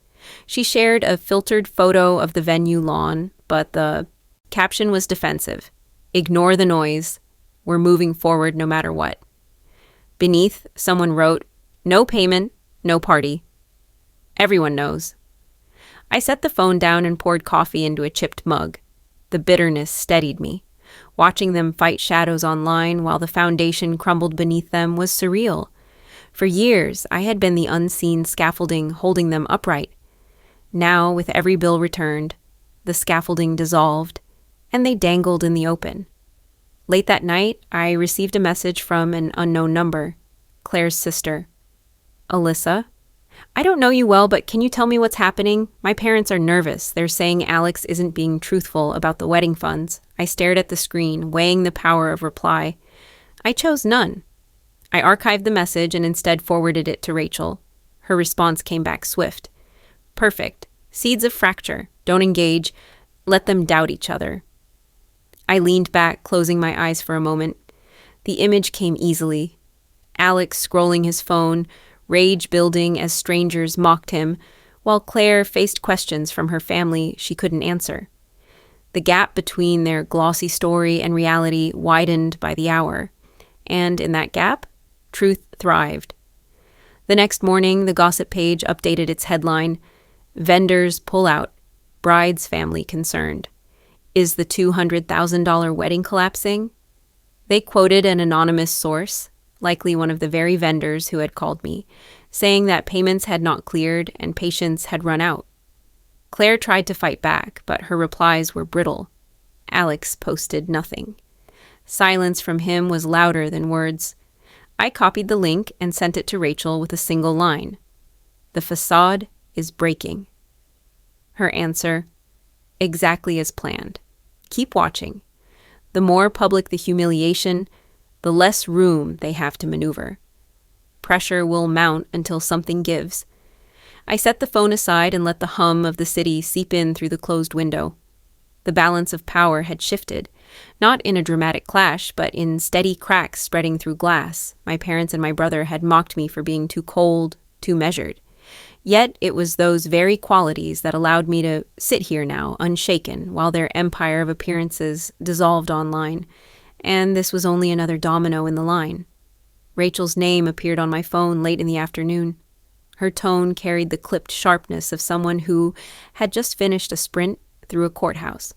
She shared a filtered photo of the venue lawn, but the caption was defensive. "Ignore the noise. We're moving forward no matter what." Beneath, someone wrote, "No payment, no party." Everyone knows. I set the phone down and poured coffee into a chipped mug. The bitterness steadied me. Watching them fight shadows online while the foundation crumbled beneath them was surreal. For years, I had been the unseen scaffolding holding them upright. Now, with every bill returned, the scaffolding dissolved, and they dangled in the open. Late that night, I received a message from an unknown number, Claire's sister. "Alyssa, I don't know you well, but can you tell me what's happening? My parents are nervous. They're saying Alex isn't being truthful about the wedding funds." I stared at the screen, weighing the power of reply. I chose none. I archived the message and instead forwarded it to Rachel. Her response came back swift. "Perfect. Seeds of fracture. Don't engage. Let them doubt each other." I leaned back, closing my eyes for a moment. The image came easily. Alex scrolling his phone, rage building as strangers mocked him, while Claire faced questions from her family she couldn't answer. The gap between their glossy story and reality widened by the hour, and in that gap, truth thrived. The next morning, the gossip page updated its headline, "Vendors pull out, bride's family concerned. Is the $200,000 wedding collapsing?" They quoted an anonymous source, likely one of the very vendors who had called me, saying that payments had not cleared and patience had run out. Claire tried to fight back, but her replies were brittle. Alex posted nothing. Silence from him was louder than words. I copied the link and sent it to Rachel with a single line. "The facade is breaking." Her answer, "Exactly as planned. Keep watching. The more public the humiliation, the less room they have to maneuver. Pressure will mount until something gives." I set the phone aside and let the hum of the city seep in through the closed window. The balance of power had shifted, not in a dramatic clash, but in steady cracks spreading through glass. My parents and my brother had mocked me for being too cold, too measured. Yet it was those very qualities that allowed me to sit here now, unshaken, while their empire of appearances dissolved online. And this was only another domino in the line. Rachel's name appeared on my phone late in the afternoon. Her tone carried the clipped sharpness of someone who had just finished a sprint through a courthouse.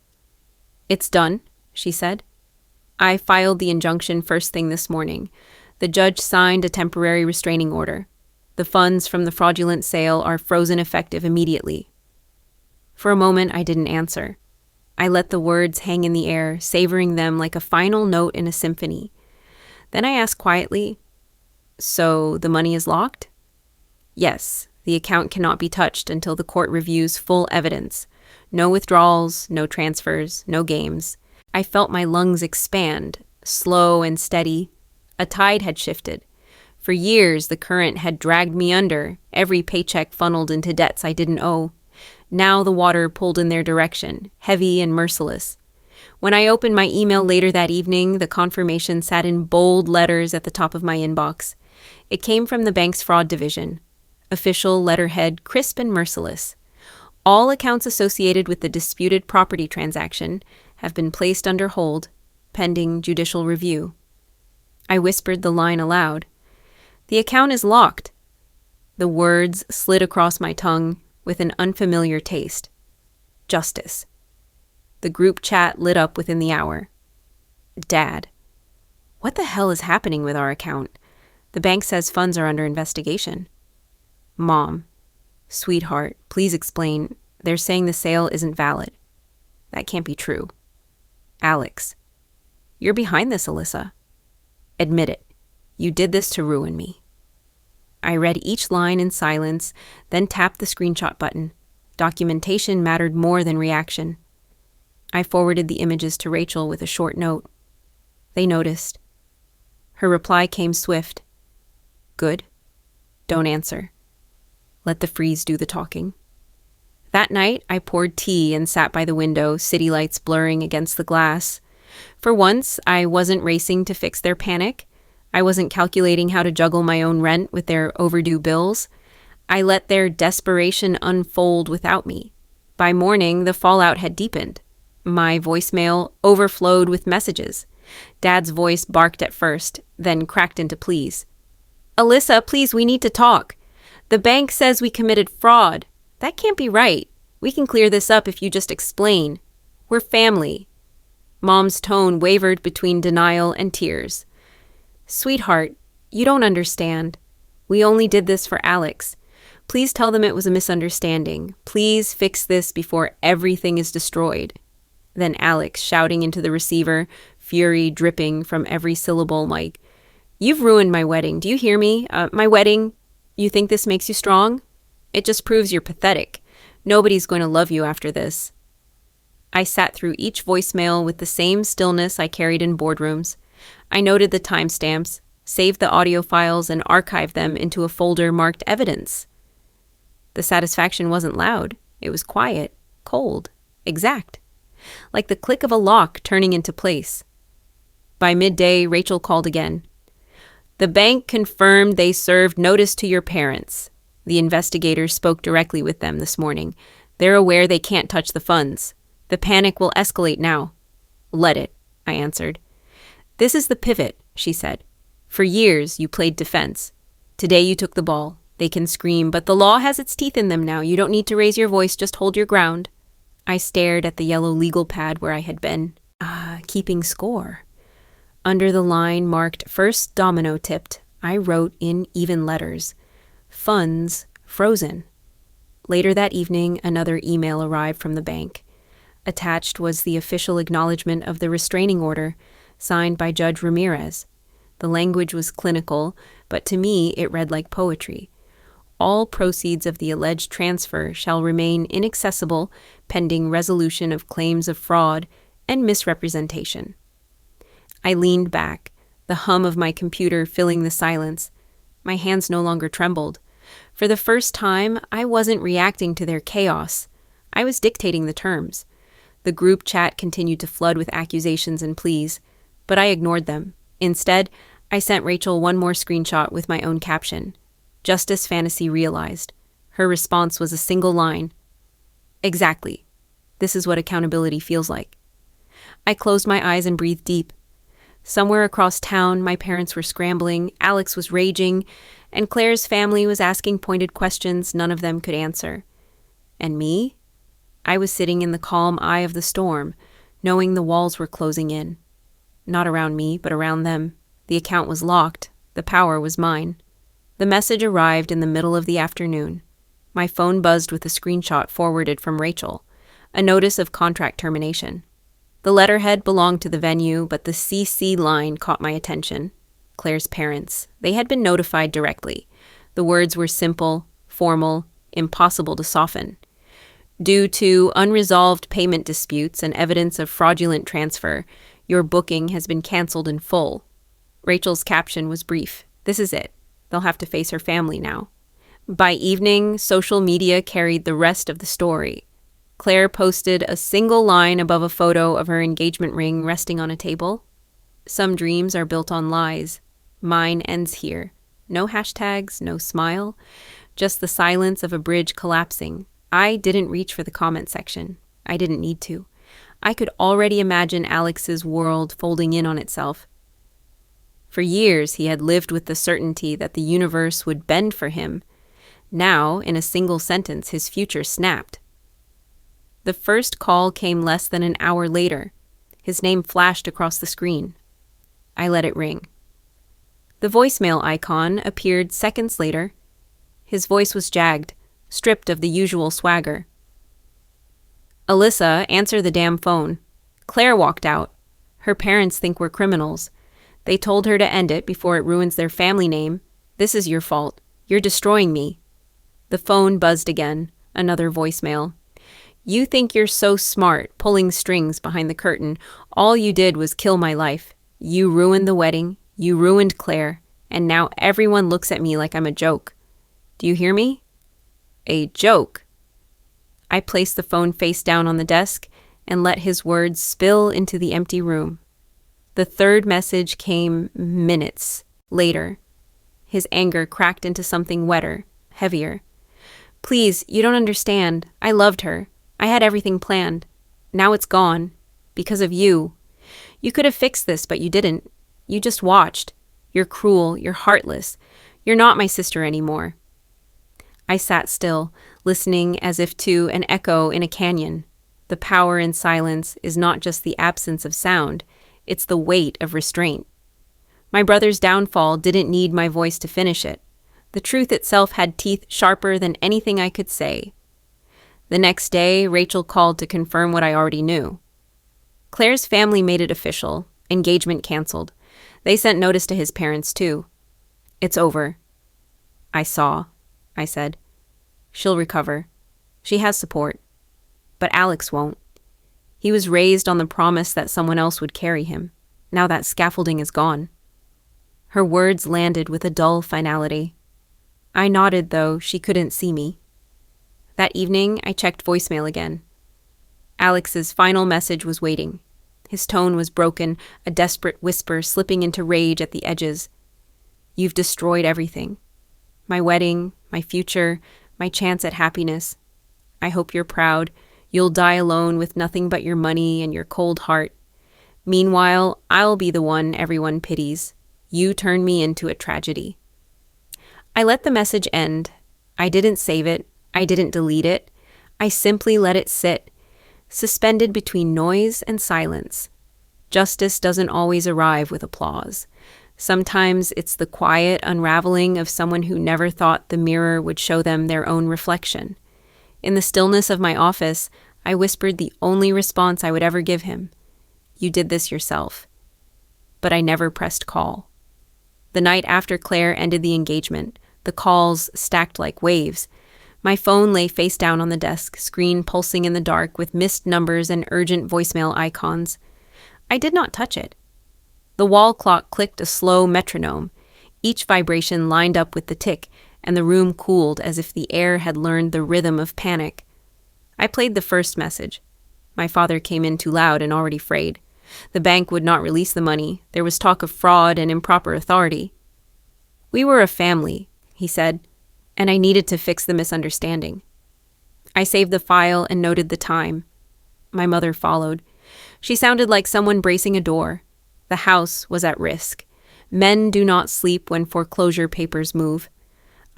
"It's done," she said. "I filed the injunction first thing this morning. The judge signed a temporary restraining order. The funds from the fraudulent sale are frozen effective immediately." For a moment, I didn't answer. I let the words hang in the air, savoring them like a final note in a symphony. Then I asked quietly, "So the money is locked?" "Yes, the account cannot be touched until the court reviews full evidence. No withdrawals, no transfers, no games." I felt my lungs expand, slow and steady. A tide had shifted. For years, the current had dragged me under, every paycheck funneled into debts I didn't owe. Now the water pulled in their direction, heavy and merciless. When I opened my email later that evening, the confirmation sat in bold letters at the top of my inbox. It came from the bank's fraud division, Official letterhead crisp and merciless. All accounts associated with the disputed property transaction have been placed under hold, pending judicial review. I whispered the line aloud. The account is locked. The words slid across my tongue with an unfamiliar taste. Justice. The group chat lit up within the hour. Dad. What the hell is happening with our account? The bank says funds are under investigation. Mom. Sweetheart, please explain. They're saying the sale isn't valid. That can't be true. Alex. You're behind this, Alyssa. Admit it. You did this to ruin me. I read each line in silence, then tapped the screenshot button. Documentation mattered more than reaction. I forwarded the images to Rachel with a short note. They noticed. Her reply came swift. Good. Don't answer. Let the freeze do the talking. That night, I poured tea and sat by the window, city lights blurring against the glass. For once, I wasn't racing to fix their panic. I wasn't calculating how to juggle my own rent with their overdue bills. I let their desperation unfold without me. By morning, the fallout had deepened. My voicemail overflowed with messages. Dad's voice barked at first, then cracked into pleas. Alyssa, please, we need to talk. The bank says we committed fraud. That can't be right. We can clear this up if you just explain. We're family. Mom's tone wavered between denial and tears. Sweetheart, you don't understand. We only did this for Alex. Please tell them it was a misunderstanding. Please fix this before everything is destroyed. Then Alex shouting into the receiver, fury dripping from every syllable like, You've ruined my wedding. Do you hear me? My wedding. You think this makes you strong? It just proves you're pathetic. Nobody's going to love you after this. I sat through each voicemail with the same stillness I carried in boardrooms. I noted the timestamps, saved the audio files, and archived them into a folder marked evidence. The satisfaction wasn't loud. It was quiet, cold, exact. Like the click of a lock turning into place. By midday, Rachel called again. The bank confirmed they served notice to your parents. The investigators spoke directly with them this morning. They're aware they can't touch the funds. The panic will escalate now. Let it, I answered. This is the pivot, she said. For years, you played defense. Today you took the ball. They can scream, but the law has its teeth in them now. You don't need to raise your voice, just hold your ground. I stared at the yellow legal pad where I had been. Keeping score. Under the line marked first domino tipped, I wrote in even letters, funds frozen. Later that evening, another email arrived from the bank. Attached was the official acknowledgement of the restraining order, signed by Judge Ramirez. The language was clinical, but to me it read like poetry. All proceeds of the alleged transfer shall remain inaccessible pending resolution of claims of fraud and misrepresentation. I leaned back, the hum of my computer filling the silence. My hands no longer trembled. For the first time, I wasn't reacting to their chaos. I was dictating the terms. The group chat continued to flood with accusations and pleas, but I ignored them. Instead, I sent Rachel one more screenshot with my own caption. Justice Fantasy realized. Her response was a single line. Exactly. This is what accountability feels like. I closed my eyes and breathed deep. Somewhere across town, my parents were scrambling, Alex was raging, and Claire's family was asking pointed questions none of them could answer. And me? I was sitting in the calm eye of the storm, knowing the walls were closing in. Not around me, but around them. The account was locked. The power was mine. The message arrived in the middle of the afternoon. My phone buzzed with a screenshot forwarded from Rachel, a notice of contract termination. The letterhead belonged to the venue, but the CC line caught my attention. Claire's parents. They had been notified directly. The words were simple, formal, impossible to soften. Due to unresolved payment disputes and evidence of fraudulent transfer, your booking has been canceled in full. Rachel's caption was brief. This is it. They'll have to face her family now. By evening, social media carried the rest of the story. Claire posted a single line above a photo of her engagement ring resting on a table. Some dreams are built on lies. Mine ends here. No hashtags, no smile. just the silence of a bridge collapsing. I didn't reach for the comment section. I didn't need to. I could already imagine Alex's world folding in on itself. For years, he had lived with the certainty that the universe would bend for him. Now, in a single sentence, his future snapped. The first call came less than an hour later. His name flashed across the screen. I let it ring. The voicemail icon appeared seconds later. His voice was jagged, stripped of the usual swagger. "Alyssa, answer the damn phone. Claire walked out. Her parents think we're criminals. They told her to end it before it ruins their family name. This is your fault. You're destroying me." The phone buzzed again. Another voicemail. "You think you're so smart, pulling strings behind the curtain. All you did was kill my life. You ruined the wedding. You ruined Claire. And now everyone looks at me like I'm a joke. Do you hear me?" A joke. I placed the phone face down on the desk and let his words spill into the empty room. The third message came minutes later. His anger cracked into something wetter, heavier. "Please, you don't understand. I loved her. I had everything planned. Now it's gone. Because of you. You could have fixed this, but you didn't. You just watched. You're cruel. You're heartless. You're not my sister anymore." I sat still, listening as if to an echo in a canyon. The power in silence is not just the absence of sound, it's the weight of restraint. My brother's downfall didn't need my voice to finish it. The truth itself had teeth sharper than anything I could say. The next day, Rachel called to confirm what I already knew. Claire's family made it official. Engagement canceled. They sent notice to his parents, too. "It's over." I said. "She'll recover. She has support. But Alex won't. He was raised on the promise that someone else would carry him. Now that scaffolding is gone." Her words landed with a dull finality. I nodded, though she couldn't see me. That evening, I checked voicemail again. Alex's final message was waiting. His tone was broken, a desperate whisper slipping into rage at the edges. "You've destroyed everything. My wedding, my future, my chance at happiness. I hope you're proud. You'll die alone with nothing but your money and your cold heart. Meanwhile, I'll be the one everyone pities. You turned me into a tragedy." I let the message end. I didn't save it. I didn't delete it. I simply let it sit, suspended between noise and silence. Justice doesn't always arrive with applause. Sometimes it's the quiet unraveling of someone who never thought the mirror would show them their own reflection. In the stillness of my office, I whispered the only response I would ever give him. "You did this yourself." But I never pressed call. The night after Claire ended the engagement, the calls stacked like waves. My phone lay face down on the desk, screen pulsing in the dark with missed numbers and urgent voicemail icons. I did not touch it. The wall clock clicked a slow metronome. Each vibration lined up with the tick, and the room cooled as if the air had learned the rhythm of panic. I played the first message. My father came in too loud and already frayed. The bank would not release the money. There was talk of fraud and improper authority. "We were a family," he said, "and I needed to fix the misunderstanding." I saved the file and noted the time. My mother followed. She sounded like someone bracing a door. The house was at risk. Men do not sleep when foreclosure papers move.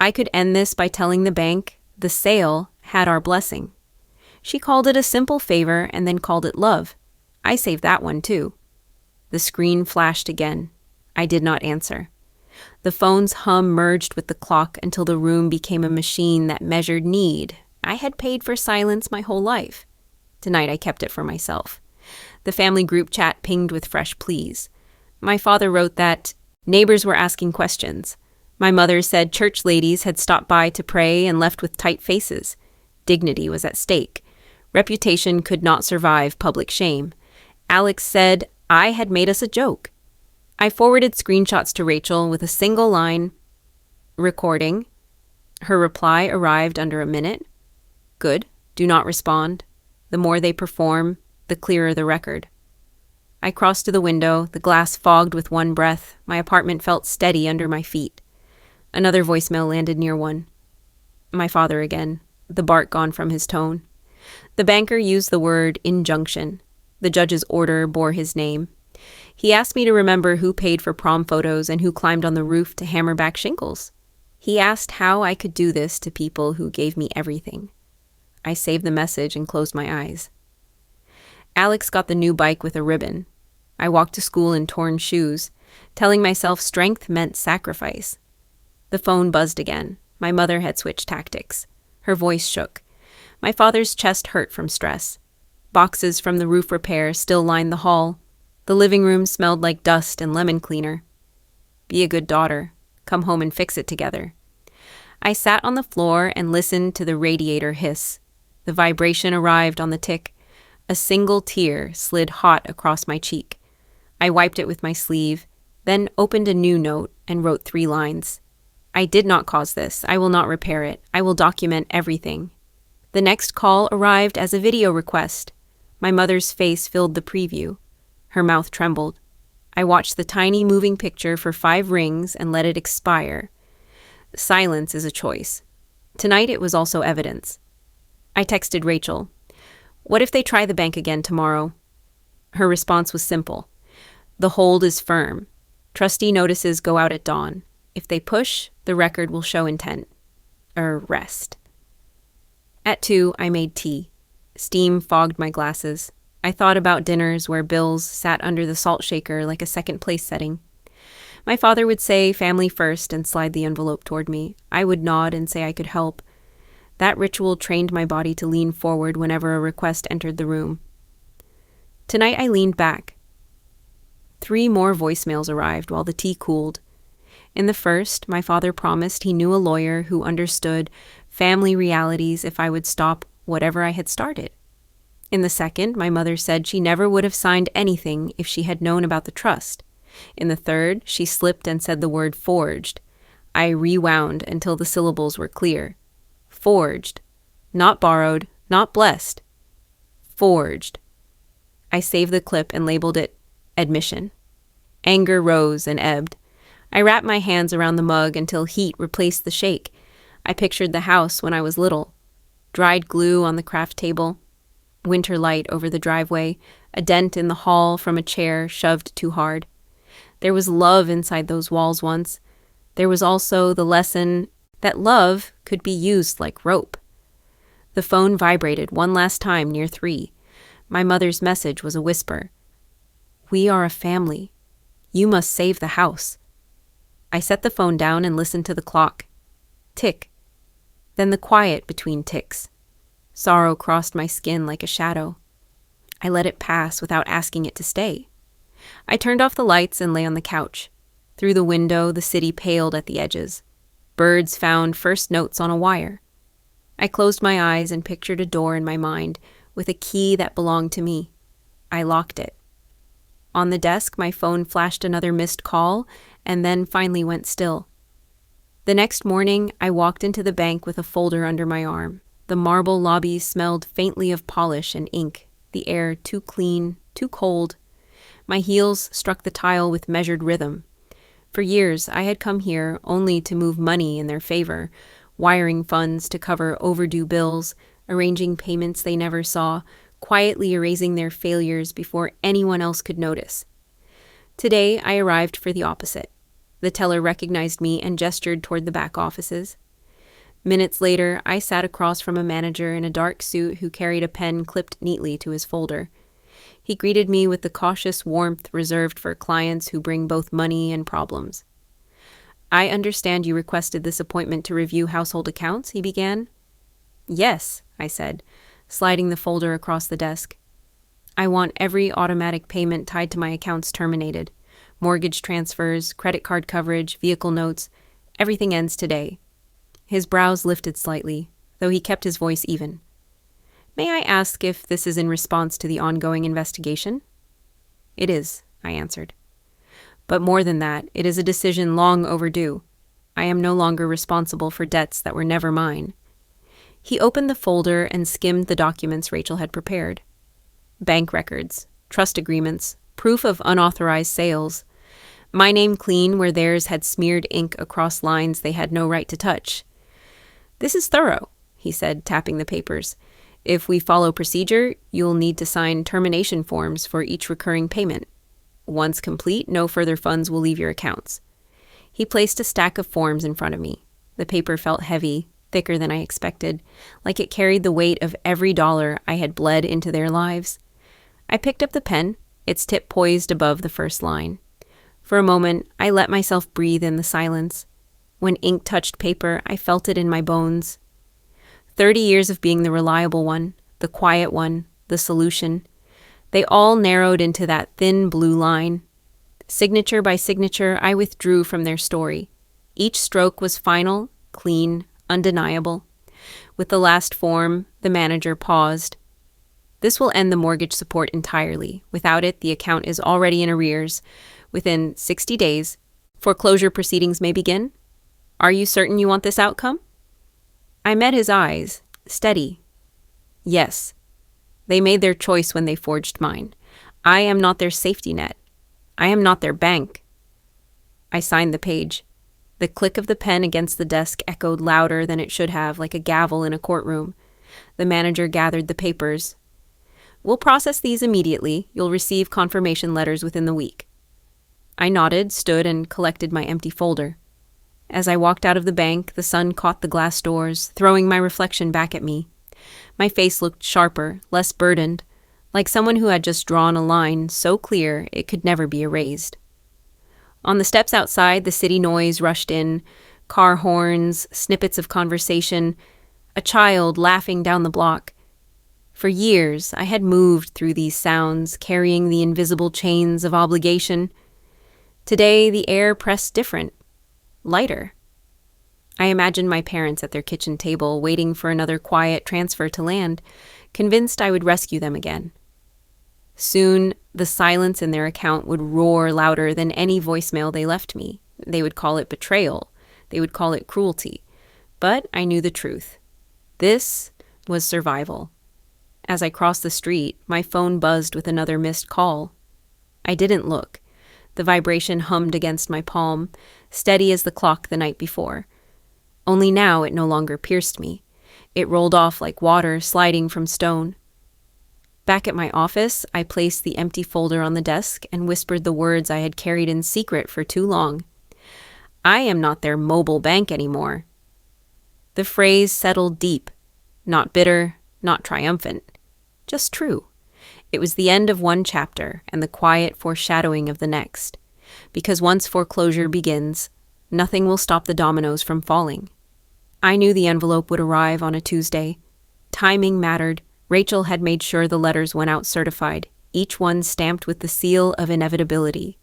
I could end this by telling the bank the sale had our blessing. She called it a simple favor and then called it love. I saved that one too. The screen flashed again. I did not answer. The phone's hum merged with the clock until the room became a machine that measured need. I had paid for silence my whole life. Tonight I kept it for myself. The family group chat pinged with fresh pleas. My father wrote that neighbors were asking questions. My mother said church ladies had stopped by to pray and left with tight faces. Dignity was at stake. Reputation could not survive public shame. Alex said I had made us a joke. I forwarded screenshots to Rachel with a single line, "Recording." Her reply arrived under a minute. "Good. Do not respond. The more they perform, the clearer the record." I crossed to the window, the glass fogged with one breath. My apartment felt steady under my feet. Another voicemail landed near one. My father again, the bark gone from his tone. The banker used the word injunction. The judge's order bore his name. He asked me to remember who paid for prom photos and who climbed on the roof to hammer back shingles. He asked how I could do this to people who gave me everything. I saved the message and closed my eyes. Alex got the new bike with a ribbon. I walked to school in torn shoes, telling myself strength meant sacrifice. The phone buzzed again. My mother had switched tactics. Her voice shook. My father's chest hurt from stress. Boxes from the roof repair still lined the hall. The living room smelled like dust and lemon cleaner. Be a good daughter. Come home and fix it together. I sat on the floor and listened to the radiator hiss. The vibration arrived on the tick. A single tear slid hot across my cheek. I wiped it with my sleeve, then opened a new note and wrote 3 lines. I did not cause this. I will not repair it. I will document everything. The next call arrived as a video request. My mother's face filled the preview. Her mouth trembled. I watched the tiny moving picture for 5 rings and let it expire. Silence is a choice. Tonight it was also evidence. I texted Rachel. What if they try the bank again tomorrow? Her response was simple. The hold is firm. Trustee notices go out at dawn. If they push, the record will show intent. Rest. At 2, I made tea. Steam fogged my glasses. I thought about dinners where bills sat under the salt shaker like a second place setting. My father would say family first and slide the envelope toward me. I would nod and say I could help. That ritual trained my body to lean forward whenever a request entered the room. Tonight I leaned back. 3 more voicemails arrived while the tea cooled. In the first, my father promised he knew a lawyer who understood family realities if I would stop whatever I had started. In the second, my mother said she never would have signed anything if she had known about the trust. In the third, she slipped and said the word forged. I rewound until the syllables were clear. Forged. Not borrowed, not blessed. Forged. I saved the clip and labeled it admission. Anger rose and ebbed. I wrapped my hands around the mug until heat replaced the shake. I pictured the house when I was little. Dried glue on the craft table. Winter light over the driveway. A dent in the hall from a chair shoved too hard. There was love inside those walls once. There was also the lesson that love could be used like rope. The phone vibrated one last time near 3. My mother's message was a whisper. We are a family. You must save the house. I set the phone down and listened to the clock. Tick. Then the quiet between ticks. Sorrow crossed my skin like a shadow. I let it pass without asking it to stay. I turned off the lights and lay on the couch. Through the window, the city paled at the edges. Birds found first notes on a wire. I closed my eyes and pictured a door in my mind with a key that belonged to me. I locked it. On the desk, my phone flashed another missed call and then finally went still. The next morning, I walked into the bank with a folder under my arm. The marble lobby smelled faintly of polish and ink, the air too clean, too cold. My heels struck the tile with measured rhythm. For years, I had come here only to move money in their favor, wiring funds to cover overdue bills, arranging payments they never saw, quietly erasing their failures before anyone else could notice. Today, I arrived for the opposite. The teller recognized me and gestured toward the back offices. Minutes later, I sat across from a manager in a dark suit who carried a pen clipped neatly to his folder. He greeted me with the cautious warmth reserved for clients who bring both money and problems. I understand you requested this appointment to review household accounts, he began. Yes, I said, sliding the folder across the desk. I want every automatic payment tied to my accounts terminated. Mortgage transfers, credit card coverage, vehicle notes, everything ends today. His brows lifted slightly, though he kept his voice even. May I ask if this is in response to the ongoing investigation? It is, I answered. But more than that, it is a decision long overdue. I am no longer responsible for debts that were never mine. He opened the folder and skimmed the documents Rachel had prepared. Bank records, trust agreements, proof of unauthorized sales. My name clean where theirs had smeared ink across lines they had no right to touch. "This is thorough," he said, tapping the papers. "If we follow procedure, you'll need to sign termination forms for each recurring payment. Once complete, no further funds will leave your accounts." He placed a stack of forms in front of me. The paper felt heavy, thicker than I expected, like it carried the weight of every dollar I had bled into their lives. I picked up the pen, its tip poised above the first line. For a moment, I let myself breathe in the silence. When ink touched paper, I felt it in my bones. 30 years of being the reliable one, the quiet one, the solution. They all narrowed into that thin blue line. Signature by signature, I withdrew from their story. Each stroke was final, clean, undeniable. With the last form, the manager paused. "This will end the mortgage support entirely. Without it, the account is already in arrears. Within 60 days, foreclosure proceedings may begin. Are you certain you want this outcome?" I met his eyes, steady. Yes. They made their choice when they forged mine. I am not their safety net. I am not their bank. I signed the page. The click of the pen against the desk echoed louder than it should have, like a gavel in a courtroom. The manager gathered the papers. "We'll process these immediately. You'll receive confirmation letters within the week." I nodded, stood, and collected my empty folder. As I walked out of the bank, the sun caught the glass doors, throwing my reflection back at me. My face looked sharper, less burdened, like someone who had just drawn a line so clear it could never be erased. On the steps outside, the city noise rushed in, car horns, snippets of conversation, a child laughing down the block. For years, I had moved through these sounds, carrying the invisible chains of obligation. Today, the air pressed different, lighter. I imagined my parents at their kitchen table, waiting for another quiet transfer to land, convinced I would rescue them again. Soon, the silence in their account would roar louder than any voicemail they left me. They would call it betrayal. They would call it cruelty. But I knew the truth. This was survival. As I crossed the street, my phone buzzed with another missed call. I didn't look. The vibration hummed against my palm, steady as the clock the night before. Only now it no longer pierced me. It rolled off like water sliding from stone. Back at my office, I placed the empty folder on the desk and whispered the words I had carried in secret for too long. "I am not their mobile bank anymore." The phrase settled deep, not bitter, not triumphant, just true. It was the end of one chapter and the quiet foreshadowing of the next. Because once foreclosure begins, nothing will stop the dominoes from falling. I knew the envelope would arrive on a Tuesday. Timing mattered. Rachel had made sure the letters went out certified, each one stamped with the seal of inevitability.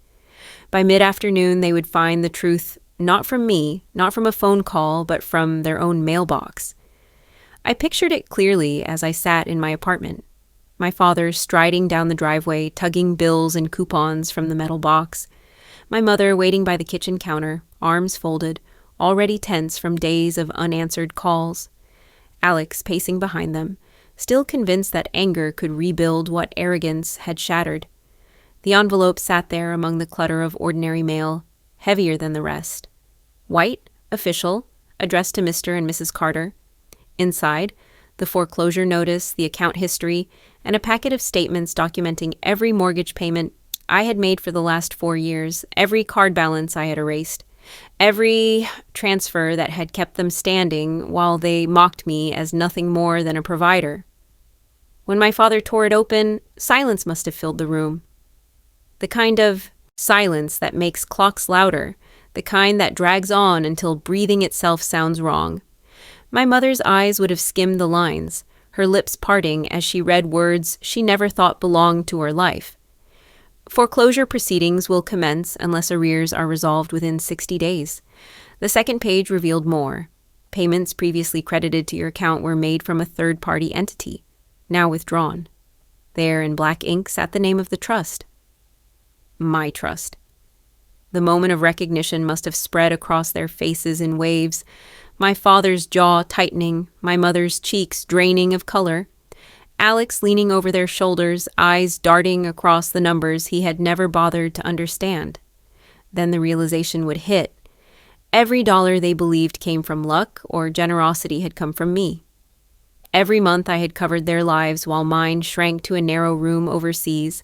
By mid-afternoon, they would find the truth not from me, not from a phone call, but from their own mailbox. I pictured it clearly as I sat in my apartment. My father striding down the driveway, tugging bills and coupons from the metal box. My mother waiting by the kitchen counter, arms folded, already tense from days of unanswered calls. Alex pacing behind them, still convinced that anger could rebuild what arrogance had shattered. The envelope sat there among the clutter of ordinary mail, heavier than the rest. White, official, addressed to Mr. and Mrs. Carter. Inside, the foreclosure notice, the account history, and a packet of statements documenting every mortgage payment I had made for the last 4 years, every card balance I had erased, every transfer that had kept them standing while they mocked me as nothing more than a provider. When my father tore it open, silence must have filled the room. The kind of silence that makes clocks louder, the kind that drags on until breathing itself sounds wrong. My mother's eyes would have skimmed the lines, her lips parting as she read words she never thought belonged to her life. Foreclosure proceedings will commence unless arrears are resolved within 60 days. The second page revealed more. Payments previously credited to your account were made from a third-party entity, now withdrawn. There in black ink sat the name of the trust. My trust. The moment of recognition must have spread across their faces in waves, my father's jaw tightening, my mother's cheeks draining of color. Alex leaning over their shoulders, eyes darting across the numbers he had never bothered to understand. Then the realization would hit. Every dollar they believed came from luck or generosity had come from me. Every month I had covered their lives while mine shrank to a narrow room overseas,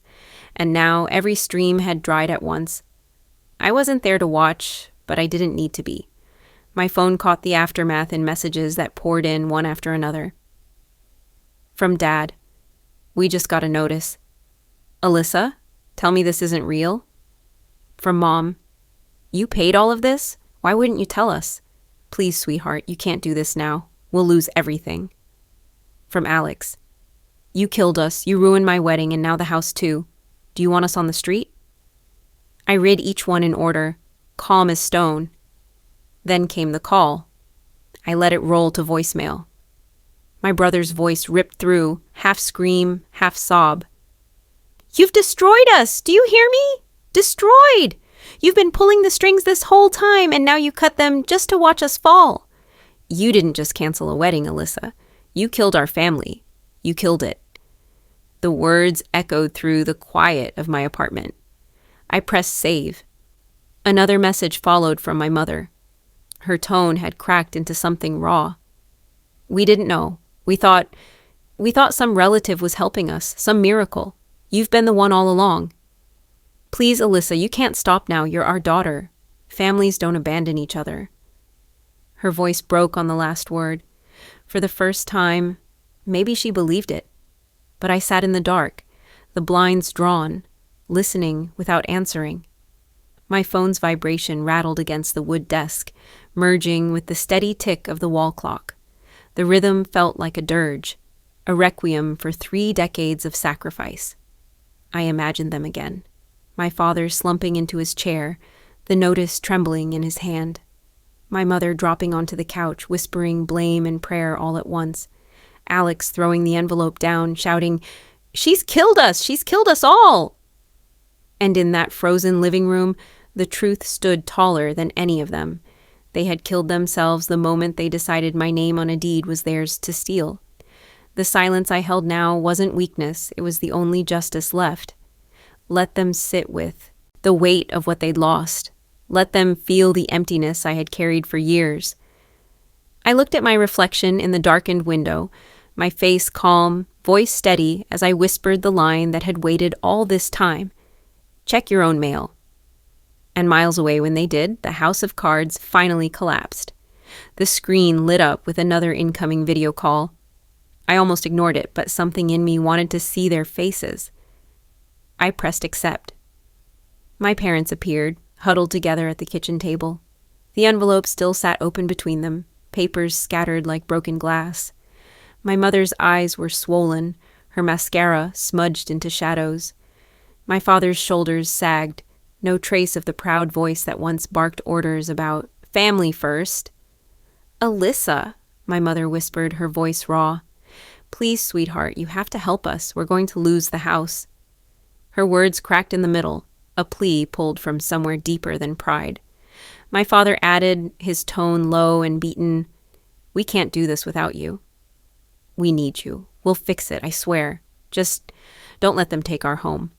and now every stream had dried at once. I wasn't there to watch, but I didn't need to be. My phone caught the aftermath in messages that poured in one after another. From Dad, "We just got a notice." "Alyssa, tell me this isn't real." From Mom, "You paid all of this? Why wouldn't you tell us?" "Please, sweetheart, you can't do this now. We'll lose everything." From Alex, "You killed us, you ruined my wedding, and now the house too. Do you want us on the street?" I read each one in order, calm as stone. Then came the call. I let it roll to voicemail. My brother's voice ripped through, half scream, half sob. "You've destroyed us! Do you hear me? Destroyed! You've been pulling the strings this whole time, and now you cut them just to watch us fall. You didn't just cancel a wedding, Alyssa. You killed our family. You killed it." The words echoed through the quiet of my apartment. I pressed save. Another message followed from my mother. Her tone had cracked into something raw. "We didn't know. We thought some relative was helping us, some miracle. You've been the one all along. Please, Alyssa, you can't stop now. You're our daughter. Families don't abandon each other." Her voice broke on the last word. For the first time, maybe she believed it. But I sat in the dark, the blinds drawn, listening without answering. My phone's vibration rattled against the wood desk, merging with the steady tick of the wall clock. The rhythm felt like a dirge, a requiem for 3 decades of sacrifice. I imagined them again. My father slumping into his chair, the notice trembling in his hand. My mother dropping onto the couch, whispering blame and prayer all at once. Alex throwing the envelope down, shouting, "She's killed us! She's killed us all!" And in that frozen living room, the truth stood taller than any of them. They had killed themselves the moment they decided my name on a deed was theirs to steal. The silence I held now wasn't weakness, it was the only justice left. Let them sit with the weight of what they'd lost. Let them feel the emptiness I had carried for years. I looked at my reflection in the darkened window, my face calm, voice steady as I whispered the line that had waited all this time. "Check your own mail." And miles away when they did, the house of cards finally collapsed. The screen lit up with another incoming video call. I almost ignored it, but something in me wanted to see their faces. I pressed accept. My parents appeared, huddled together at the kitchen table. The envelope still sat open between them, papers scattered like broken glass. My mother's eyes were swollen, her mascara smudged into shadows. My father's shoulders sagged, no trace of the proud voice that once barked orders about family first. "Alyssa," my mother whispered, her voice raw. "Please, sweetheart, you have to help us. We're going to lose the house." Her words cracked in the middle, a plea pulled from somewhere deeper than pride. My father added, his tone low and beaten, "We can't do this without you. We need you. We'll fix it, I swear. Just don't let them take our home."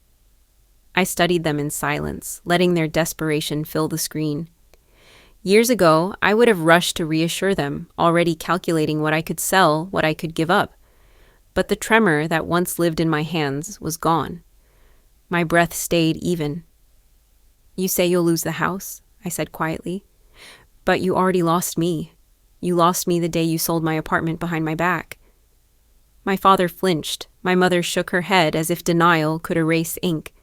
I studied them in silence, letting their desperation fill the screen. Years ago, I would have rushed to reassure them, already calculating what I could sell, what I could give up. But the tremor that once lived in my hands was gone. My breath stayed even. "You say you'll lose the house," I said quietly. "But you already lost me. You lost me the day you sold my apartment behind my back." My father flinched. My mother shook her head as if denial could erase ink.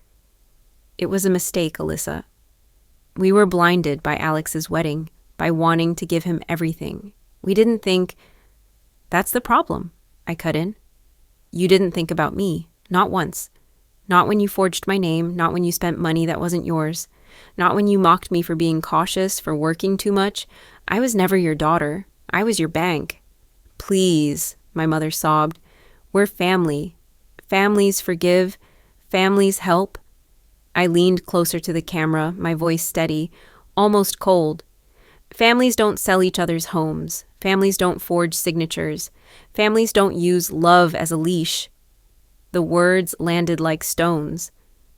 "It was a mistake, Alyssa. We were blinded by Alex's wedding, by wanting to give him everything. We didn't think—" "That's the problem," I cut in. "You didn't think about me, not once. Not when you forged my name, not when you spent money that wasn't yours, not when you mocked me for being cautious, for working too much. I was never your daughter. I was your bank." "Please," my mother sobbed. "We're family. Families forgive. Families help." I leaned closer to the camera, my voice steady, almost cold. "Families don't sell each other's homes. Families don't forge signatures. Families don't use love as a leash." The words landed like stones.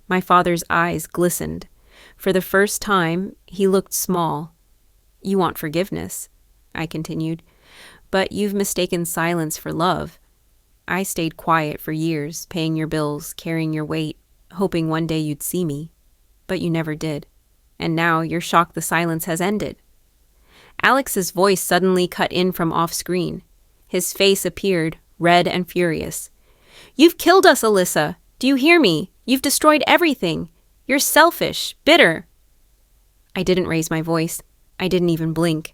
My father's eyes glistened. For the first time, he looked small. You want forgiveness, I continued, but you've mistaken silence for love. I stayed quiet for years, paying your bills, carrying your weight, hoping one day you'd see me. But you never did. And now you're shocked the silence has ended. Alex's voice suddenly cut in from off-screen. His face appeared, red and furious. You've killed us, Alyssa. Do you hear me? You've destroyed everything. You're selfish, bitter. I didn't raise my voice. I didn't even blink.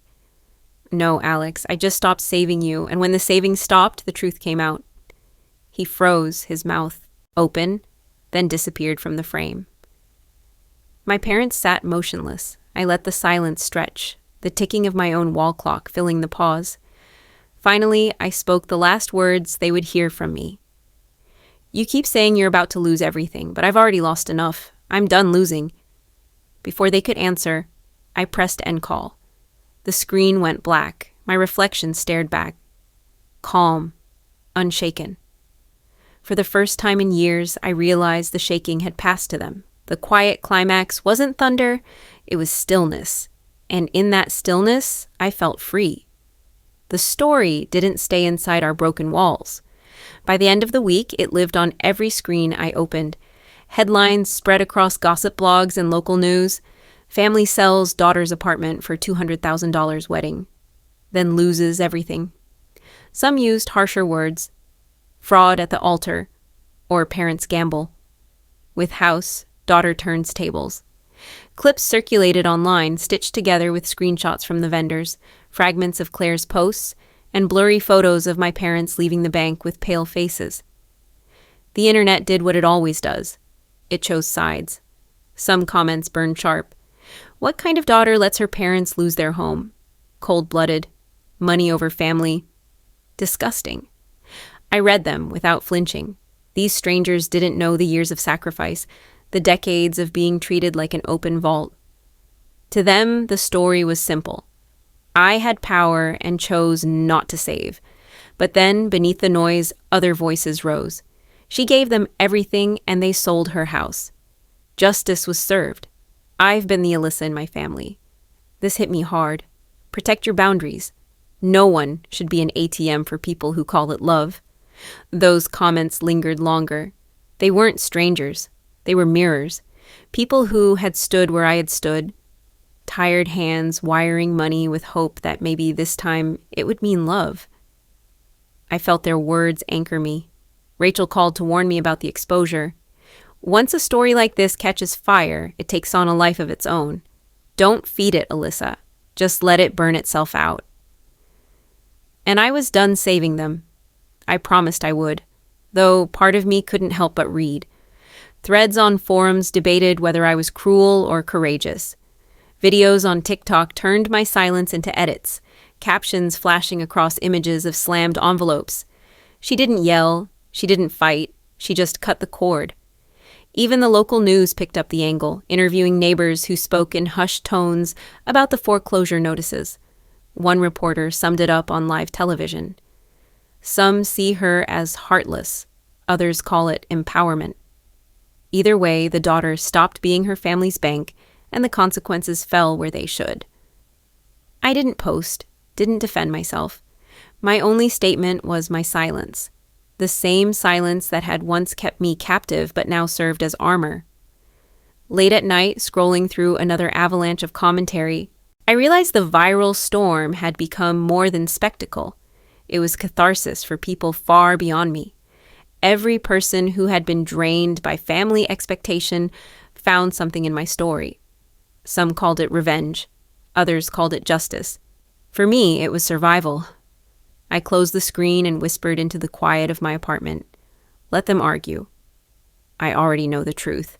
No, Alex, I just stopped saving you, and when the saving stopped, the truth came out. He froze, his mouth open, then disappeared from the frame. My parents sat motionless. I let the silence stretch, the ticking of my own wall clock filling the pause. Finally, I spoke the last words they would hear from me. You keep saying you're about to lose everything, but I've already lost enough. I'm done losing. Before they could answer, I pressed end call. The screen went black. My reflection stared back. Calm, unshaken. For the first time in years, I realized the shaking had passed to them. The quiet climax wasn't thunder, it was stillness. And in that stillness, I felt free. The story didn't stay inside our broken walls. By the end of the week, it lived on every screen I opened. Headlines spread across gossip blogs and local news. Family sells daughter's apartment for $200,000 wedding. Then loses everything. Some used harsher words. Fraud at the altar. Or parents gamble. With house, daughter turns tables. Clips circulated online, stitched together with screenshots from the vendors, fragments of Claire's posts, and blurry photos of my parents leaving the bank with pale faces. The internet did what it always does. It chose sides. Some comments burned sharp. What kind of daughter lets her parents lose their home? Cold-blooded. Money over family. Disgusting. I read them without flinching. These strangers didn't know the years of sacrifice, the decades of being treated like an open vault. To them, the story was simple. I had power and chose not to save. But then, beneath the noise, other voices rose. She gave them everything, and they sold her house. Justice was served. I've been the Alyssa in my family. This hit me hard. Protect your boundaries. No one should be an ATM for people who call it love. Those comments lingered longer. They weren't strangers. They were mirrors. People who had stood where I had stood. Tired hands wiring money with hope that maybe this time it would mean love. I felt their words anchor me. Rachel called to warn me about the exposure. Once a story like this catches fire, it takes on a life of its own. Don't feed it, Alyssa. Just let it burn itself out. And I was done saving them. I promised I would, though part of me couldn't help but read. Threads on forums debated whether I was cruel or courageous. Videos on TikTok turned my silence into edits, captions flashing across images of slammed envelopes. She didn't yell, she didn't fight, she just cut the cord. Even the local news picked up the angle, interviewing neighbors who spoke in hushed tones about the foreclosure notices. One reporter summed it up on live television. Some see her as heartless, others call it empowerment. Either way, the daughter stopped being her family's bank, and the consequences fell where they should. I didn't post, didn't defend myself. My only statement was my silence. The same silence that had once kept me captive but now served as armor. Late at night, scrolling through another avalanche of commentary, I realized the viral storm had become more than spectacle. It was catharsis for people far beyond me. Every person who had been drained by family expectation found something in my story. Some called it revenge. Others called it justice. For me, it was survival. I closed the screen and whispered into the quiet of my apartment. Let them argue. I already know the truth.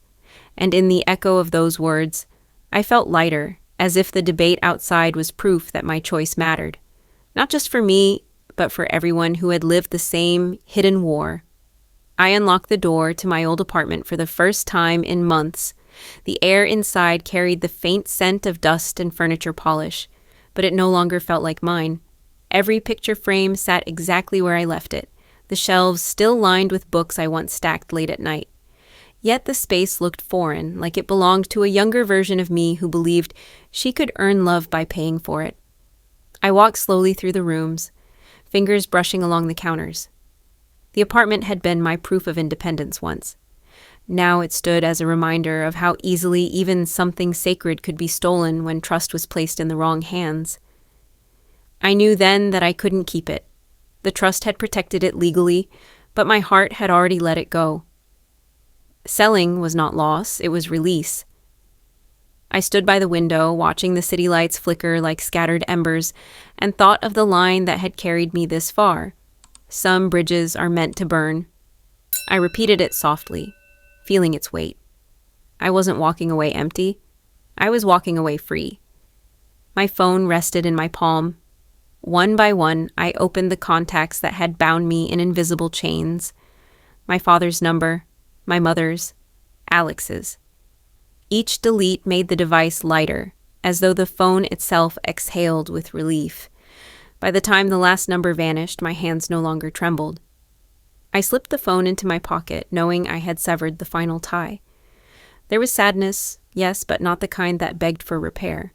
And in the echo of those words, I felt lighter, as if the debate outside was proof that my choice mattered. Not just for me, but for everyone who had lived the same hidden war. I unlocked the door to my old apartment for the first time in months. The air inside carried the faint scent of dust and furniture polish, but it no longer felt like mine. Every picture frame sat exactly where I left it, the shelves still lined with books I once stacked late at night. Yet the space looked foreign, like it belonged to a younger version of me who believed she could earn love by paying for it. I walked slowly through the rooms, fingers brushing along the counters. The apartment had been my proof of independence once. Now it stood as a reminder of how easily even something sacred could be stolen when trust was placed in the wrong hands. I knew then that I couldn't keep it. The trust had protected it legally, but my heart had already let it go. Selling was not loss, it was release. I stood by the window, watching the city lights flicker like scattered embers, and thought of the line that had carried me this far. Some bridges are meant to burn. I repeated it softly, feeling its weight. I wasn't walking away empty. I was walking away free. My phone rested in my palm. One by one, I opened the contacts that had bound me in invisible chains. My father's number, my mother's, Alex's. Each delete made the device lighter, as though the phone itself exhaled with relief. By the time the last number vanished, my hands no longer trembled. I slipped the phone into my pocket, knowing I had severed the final tie. There was sadness, yes, but not the kind that begged for repair.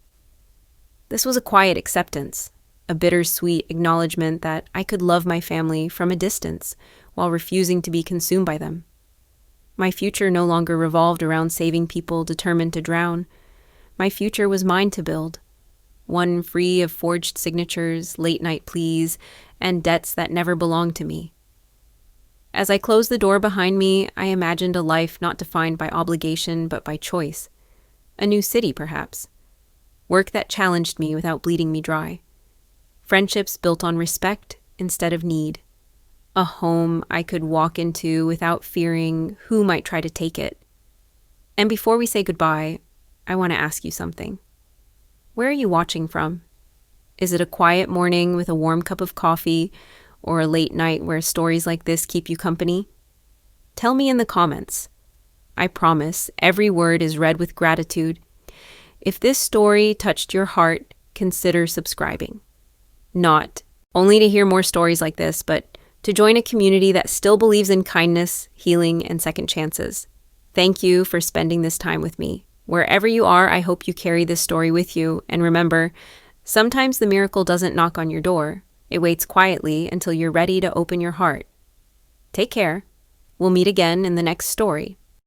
This was a quiet acceptance, a bittersweet acknowledgement that I could love my family from a distance while refusing to be consumed by them. My future no longer revolved around saving people determined to drown. My future was mine to build, one free of forged signatures, late-night pleas, and debts that never belonged to me. As I closed the door behind me, I imagined a life not defined by obligation but by choice. A new city, perhaps. Work that challenged me without bleeding me dry. Friendships built on respect instead of need. A home I could walk into without fearing who might try to take it. And before we say goodbye, I want to ask you something. Where are you watching from? Is it a quiet morning with a warm cup of coffee, or a late night where stories like this keep you company? Tell me in the comments. I promise every word is read with gratitude. If this story touched your heart, consider subscribing. Not only to hear more stories like this, but to join a community that still believes in kindness, healing, and second chances. Thank you for spending this time with me. Wherever you are, I hope you carry this story with you. And remember, sometimes the miracle doesn't knock on your door. It waits quietly until you're ready to open your heart. Take care. We'll meet again in the next story.